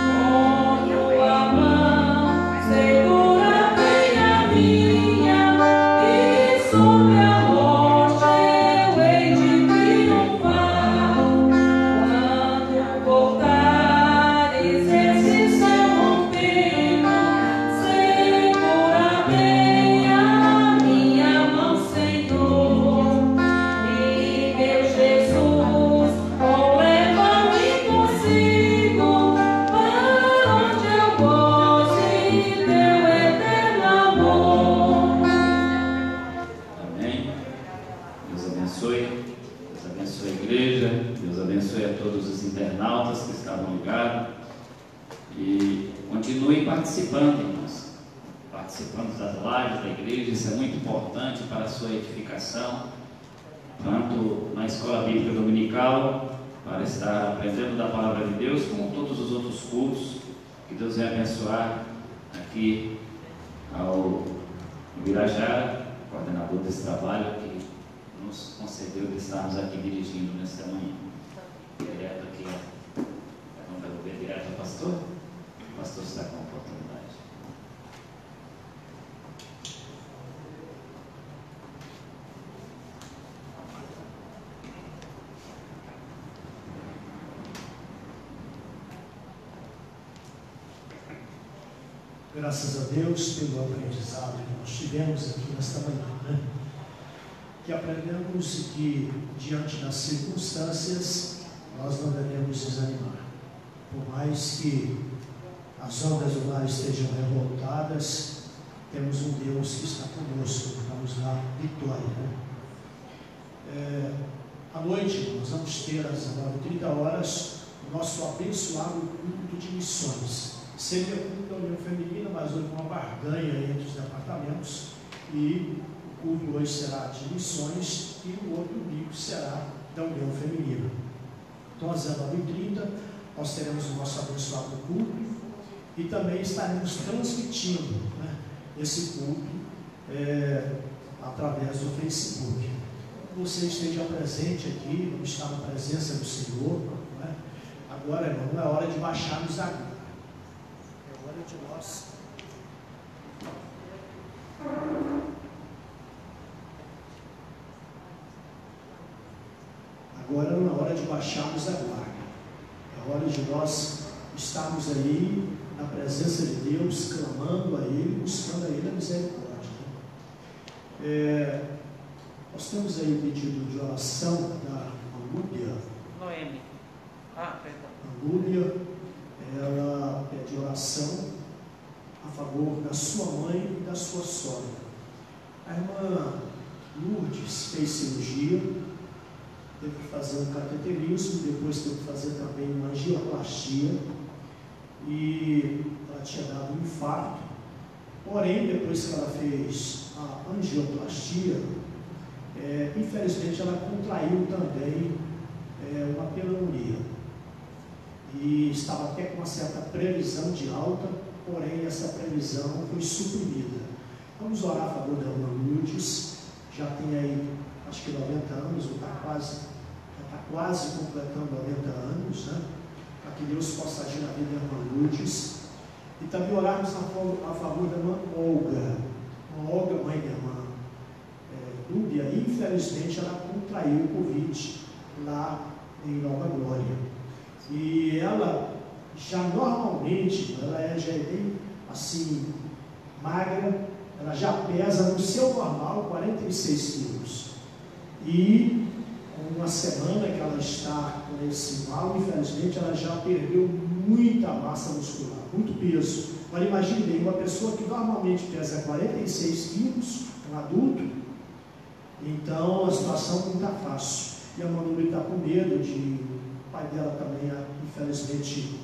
com tua mão segura bem a minha e sobre a morte eu hei de triunfar. Quando cortares esse céu rompendo, segura bem a minha mão, Senhor. E meu Jesus, leva-me consigo para onde eu goze teu eterno amor. Amém. Deus abençoe. Deus abençoe a igreja. Deus abençoe a todos os internautas que estavam ligados. E continue participando, irmãos. Participando das lives da igreja. Isso é muito importante para a sua edificação. Tanto na escola bíblica dominical, para estar aprendendo da palavra de Deus, como todos os outros cultos. Que Deus venha abençoar aqui ao Birajara, coordenador desse trabalho, que nos concedeu de estarmos aqui dirigindo nesta manhã. Direto aqui, vamos devolver direto ao pastor? O pastor está com a oportunidade. Graças a Deus pelo aprendizado que nós tivemos aqui nesta manhã, né? Que aprendemos que, diante das circunstâncias, nós não devemos desanimar. Por mais que as ondas do mar estejam revoltadas, temos um Deus que está conosco para nos dar vitória, né? À noite, nós vamos ter às 9h30 o nosso abençoado culto de missões. Sempre é culto da União Feminina, mas houve uma barganha entre os departamentos e o culto hoje será de missões e o outro domingo será da União Feminina. Então, às 9h30, nós teremos o nosso abençoado culto e também estaremos transmitindo, né, esse culto através do Facebook. Você esteja presente aqui, vamos estar na presença do Senhor, né? Agora, irmão, não é hora de baixarmos a guarda. É hora de nós agora não é hora de baixarmos a guarda. É hora de nós estarmos aí na presença de Deus, clamando a Ele, buscando a Ele a misericórdia. Nós temos aí o pedido de oração da Angúbia. Noemi. Perdão. Angúbia, ela pede oração a favor da sua mãe e da sua sogra. A irmã Lourdes fez cirurgia, teve que fazer um cateterismo, depois teve que fazer também uma angioplastia, e ela tinha dado um infarto, Porém, depois que ela fez a angioplastia, infelizmente ela contraiu também uma pneumonia. E estava até com uma certa previsão de alta, porém essa previsão foi suprimida. Vamos orar a favor da irmã Lourdes, já tem aí, acho que 90 anos, ou já está quase completando 90 anos, né? Para que Deus possa agir na vida da irmã Lourdes. E também orarmos a favor da irmã Olga. A Olga, mãe da irmã Dúbia, infelizmente ela contraiu o Covid lá em Nova Glória. E ela já normalmente, já é bem assim, magra, ela já pesa no seu normal 46 quilos. E uma semana que ela está com esse mal, infelizmente ela já perdeu muita massa muscular, muito peso. Agora imagine bem, uma pessoa que normalmente pesa 46 quilos, um adulto, então a situação não está fácil. E a Manu está com medo de o pai dela também, infelizmente,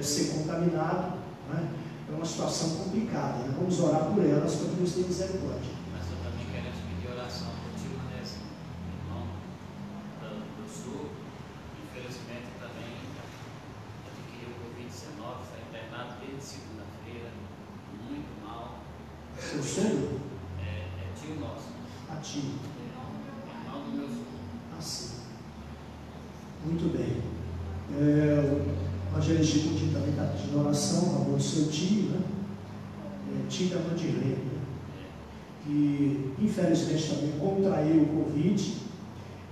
ser contaminado, né? É uma situação complicada, né? Vamos orar por elas para que Deus tenha misericórdia. Mas eu também quero pedir oração por ti, Vanessa, irmão do Sul. Infelizmente também adquiriu Covid-19, está internado desde segunda-feira, muito mal. Seu sogro? É tio nosso. A tio. Irmão do meu sogro. Assim. Muito bem. O Evangelista Coutinho também está pedindo oração a favor do seu tio, né? Tio da Mandirlene, né? Que infelizmente também contraiu o Covid,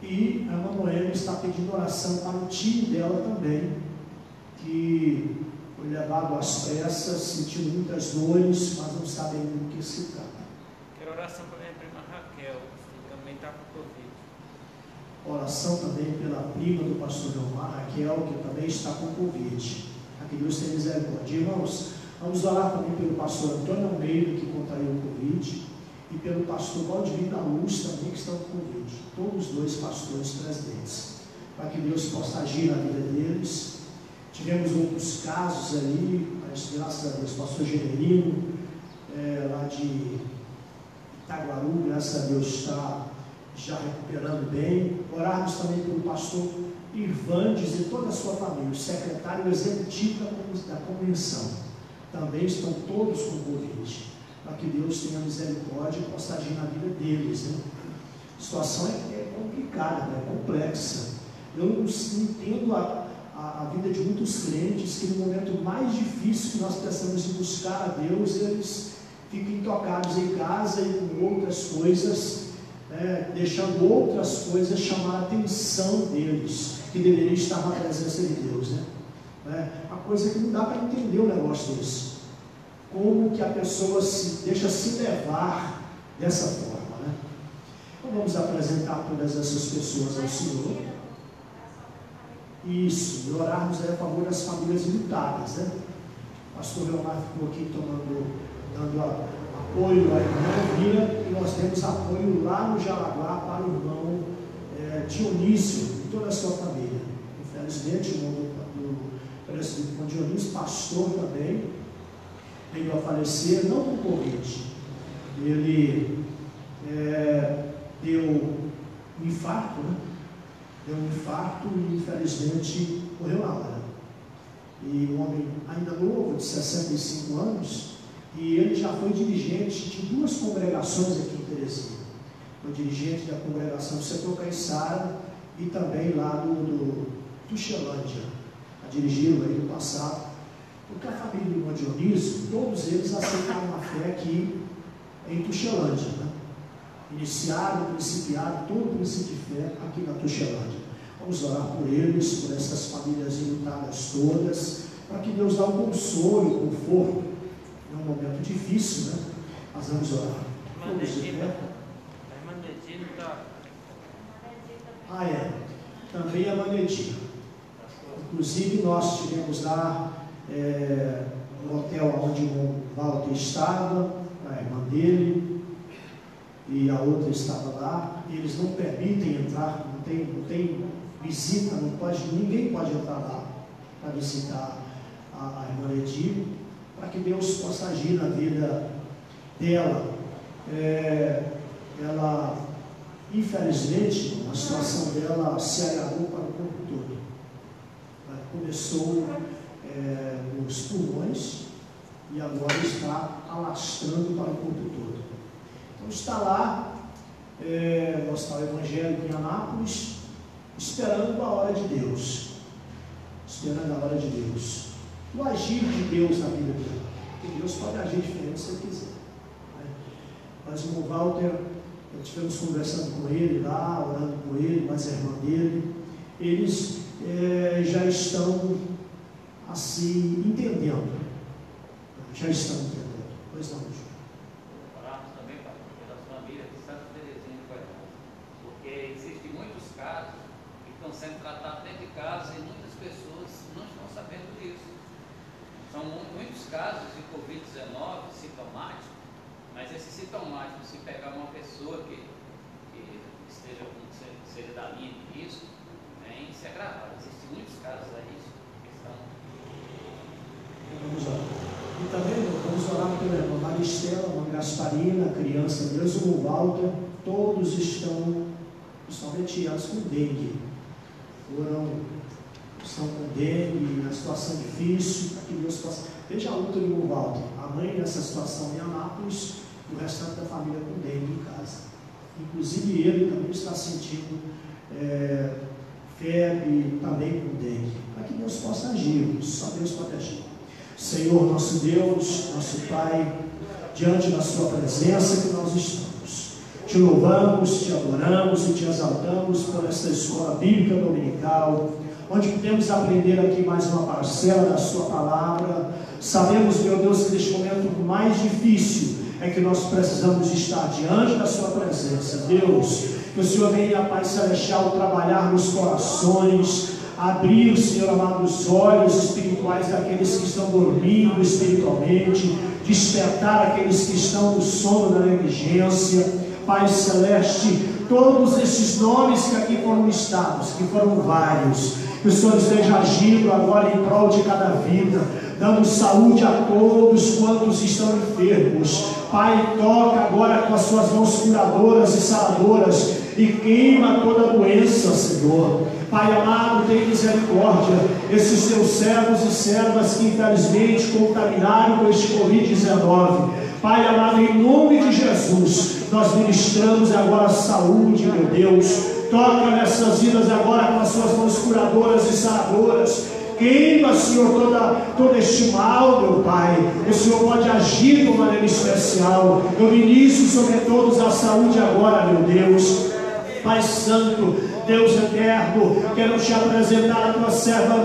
e a Manoela está pedindo oração para o tio dela também, que foi levado às pressas, sentiu muitas dores, mas não sabe ainda do que se trata. Quero oração para minha prima Raquel, que também está com Covid. Oração também pela prima do pastor Leomar, Raquel, que também está com Covid. A que Deus tenha misericórdia. Irmãos, vamos orar também pelo pastor Antônio Almeida, que contraiu o Covid, e pelo pastor Valdivino da Luz, também que estão com Covid. Todos os dois pastores presidentes. Para que Deus possa agir na vida deles. Tivemos outros casos ali, mas graças a Deus, o pastor Generino, lá de Itaguaru, graças a Deus, está já recuperando bem. Orarmos também pelo pastor Irvandes e toda a sua família, o secretário executivo da convenção. Também estão todos com Covid, para que Deus tenha misericórdia e possa agir na vida deles, né? A situação é complicada, é complexa. Eu não entendo a vida de muitos crentes que no momento mais difícil que nós precisamos de buscar a Deus, eles ficam tocados em casa e com outras coisas, deixando outras coisas chamar a atenção deles, que deveria estar na presença de Deus, né? Uma coisa que não dá para entender um negócio desse. Como que a pessoa deixa se levar dessa forma, né? Então vamos apresentar todas essas pessoas ao Senhor. Isso, e orarmos a favor das famílias enlutadas, né? O pastor Leomar ficou aqui dando apoio à irmã Vira, e nós temos apoio lá no Jaraguá para o irmão Dionísio e toda a sua família. Infelizmente, o irmão Dionísio, pastor também, veio a falecer, não por Covid. Ele deu um infarto, né? Deu um infarto e infelizmente morreu na hora. E um homem ainda novo, de 65 anos, e ele já foi dirigente de duas congregações aqui em Teresina. Foi dirigente da congregação do setor Caiçara e também lá do Tuxelândia. A dirigiram aí no passado. Porque a família do irmão Dionísio, todos eles aceitaram a fé aqui em Tuxelândia, né? Iniciaram, principiaram todo o princípio de fé aqui na Tuxelândia. Vamos orar por eles, por essas famílias enlutadas todas, para que Deus dê um consolo e conforto num momento difícil, né? Nós vamos orar. A irmã Nedina está. Também a Manedinha. Inclusive nós tivemos lá no hotel onde o Walter estava, a irmã dele, e a outra estava lá. Eles não permitem entrar, não tem visita, ninguém pode entrar lá para visitar a irmã Edil. para que Deus possa agir na vida dela. Ela, infelizmente, a situação dela se agravou para o corpo todo. Ela começou nos pulmões e agora está alastrando para o corpo todo. Então está lá no Hospital Evangélico em Anápolis, esperando a hora de Deus. Esperando a hora de Deus. O agir de Deus na vida dela. Porque Deus pode agir diferente se Ele quiser. Mas o irmão Walter, estivemos conversando com ele lá, orando com ele, mais a irmã dele. Eles já estão assim entendendo. Já estão entendendo. Pois não, Júlio. Oramos também pelas famílias de Santa Teresinha de Goiás, porque existem muitos casos que estão sendo tratados dentro de casa e muitas pessoas não estão sabendo disso. São muitos casos de Covid-19 sintomáticos, mas esse sintomático, se pegar uma pessoa que seja da linha de risco, vem se agravar. Existem muitos casos aí que estão. Vamos orar. E também vamos orar pela irmã Maristela, irmã Gasparina, criança Deus, o Walter, todos estão retiados com dengue. Estão com dengue, na situação difícil, para que Deus possa. Veja a luta do Walter, a mãe nessa situação em Anápolis, e o restante da família com dengue em casa. Inclusive ele também está sentindo febre, também com dengue. Para que Deus possa agir, só Deus pode agir. Senhor, nosso Deus, nosso Pai, diante da Sua presença que nós estamos. Te louvamos, te adoramos e te exaltamos por esta escola bíblica dominical, onde podemos aprender aqui mais uma parcela da Sua palavra. Sabemos, meu Deus, que neste momento mais difícil é que nós precisamos estar diante da Sua presença. Deus, que o Senhor venha, Pai Celestial, trabalhar nos corações, abrir, Senhor amado, os olhos espirituais daqueles que estão dormindo espiritualmente, despertar aqueles que estão no sono da negligência. Pai Celeste, todos esses nomes que aqui foram listados, que foram vários, que o Senhor esteja agindo agora em prol de cada vida, dando saúde a todos quantos estão enfermos. Pai, toca agora com as suas mãos curadoras e saradoras e queima toda doença, Senhor. Pai amado, tem misericórdia, esses teus servos e servas que infelizmente contaminaram com este Covid-19. Pai amado, em nome de Jesus, nós ministramos agora a saúde, meu Deus. Toca nessas vidas agora com as suas mãos curadoras e saradoras. Queima, Senhor, todo este mal, meu Pai. O Senhor pode agir de uma maneira especial. Eu ministro sobre todos a saúde agora, meu Deus. Pai Santo, Deus eterno, quero te apresentar a tua serva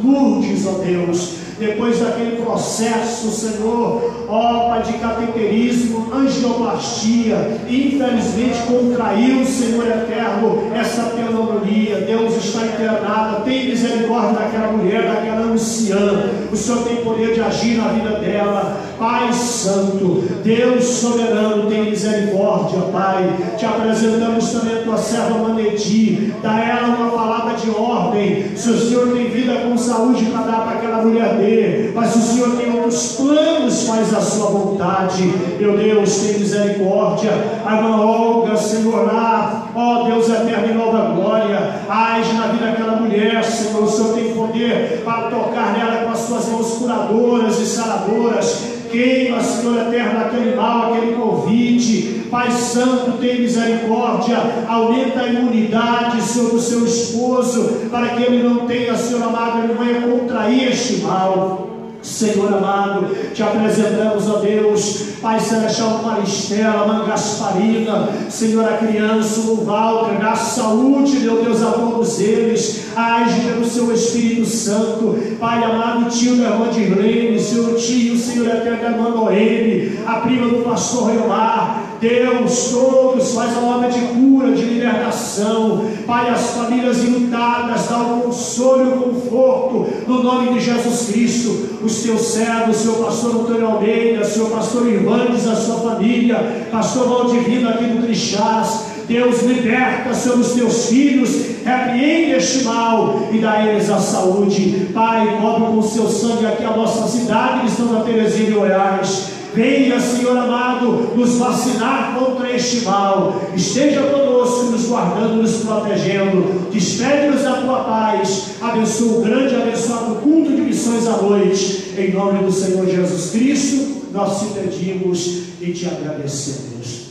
Lourdes, ó Deus. Depois daquele processo, Senhor, ó Pai, de cateterismo, angioplastia, infelizmente contraiu, Senhor eterno, essa pneumonia. Deus está internada, tem misericórdia daquela mulher, daquela anciã. O Senhor tem poder de agir na vida dela. Pai Santo, Deus soberano, tem misericórdia, Pai. Te apresentamos também a tua serva Manedi, dá a ela uma palavra de ordem. Se o Senhor tem vida com saúde para dar para aquela mulher dele, mas se o Senhor tem outros planos, faz a sua vontade. Meu Deus, tem misericórdia. A irmã Olga, Senhor, lá, ó Deus eterno em nova glória, age na vida daquela mulher, Senhor. O Senhor tem poder para tocar nela com as suas mãos curadoras e saradoras. Queima, Senhor eterno, aquele mal, aquele Covid. Pai Santo, tem misericórdia, aumenta a imunidade, Senhor, do seu esposo, para que ele não tenha, Senhor amado, ele venha contrair este mal. Senhor amado, te apresentamos, ó Deus, Pai Celestial, Maristela, Mãe Gasparina, Senhor, a criança, o Walter, dá saúde, meu Deus, a todos eles, age pelo seu Espírito Santo. Pai amado, tio da irmã Dirlene, seu tio, Senhor eterno, da irmã Noemi, a prima do pastor Reomar. Deus, todos, faz a obra de cura, de libertação. Pai, as famílias enlutadas, dá o consolo e o conforto, no nome de Jesus Cristo. Os teus servos, seu pastor Antônio Almeida, seu pastor Irvandes, a sua família, pastor Valdivino aqui do Trixás, Deus, liberta sobre os teus filhos, repreende este mal e dá a eles a saúde. Pai, cobre com o seu sangue aqui a nossa cidade de Santa Terezinha de Goiás. Venha, Senhor amado, nos vacinar contra este mal. Esteja conosco, nos guardando, nos protegendo. Despede-nos da tua paz. Abençoa o grande e abençoado culto de missões à noite. Em nome do Senhor Jesus Cristo, nós te pedimos e te agradecemos.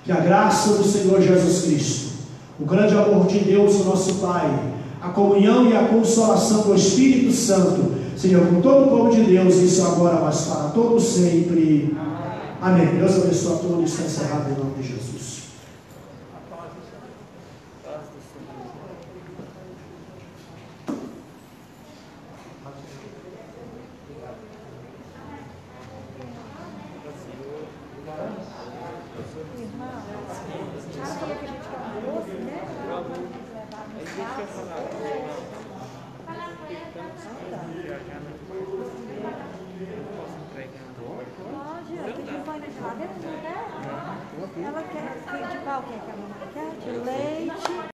Que a graça do Senhor Jesus Cristo, o grande amor de Deus, o nosso Pai, a comunhão e a consolação do Espírito Santo, Senhor, com todo o povo de Deus, isso agora, mas para todos sempre. Amém. Deus abençoe a todos. Está encerrado em nome de Jesus. Ela quer de qual que ela quer? De leite.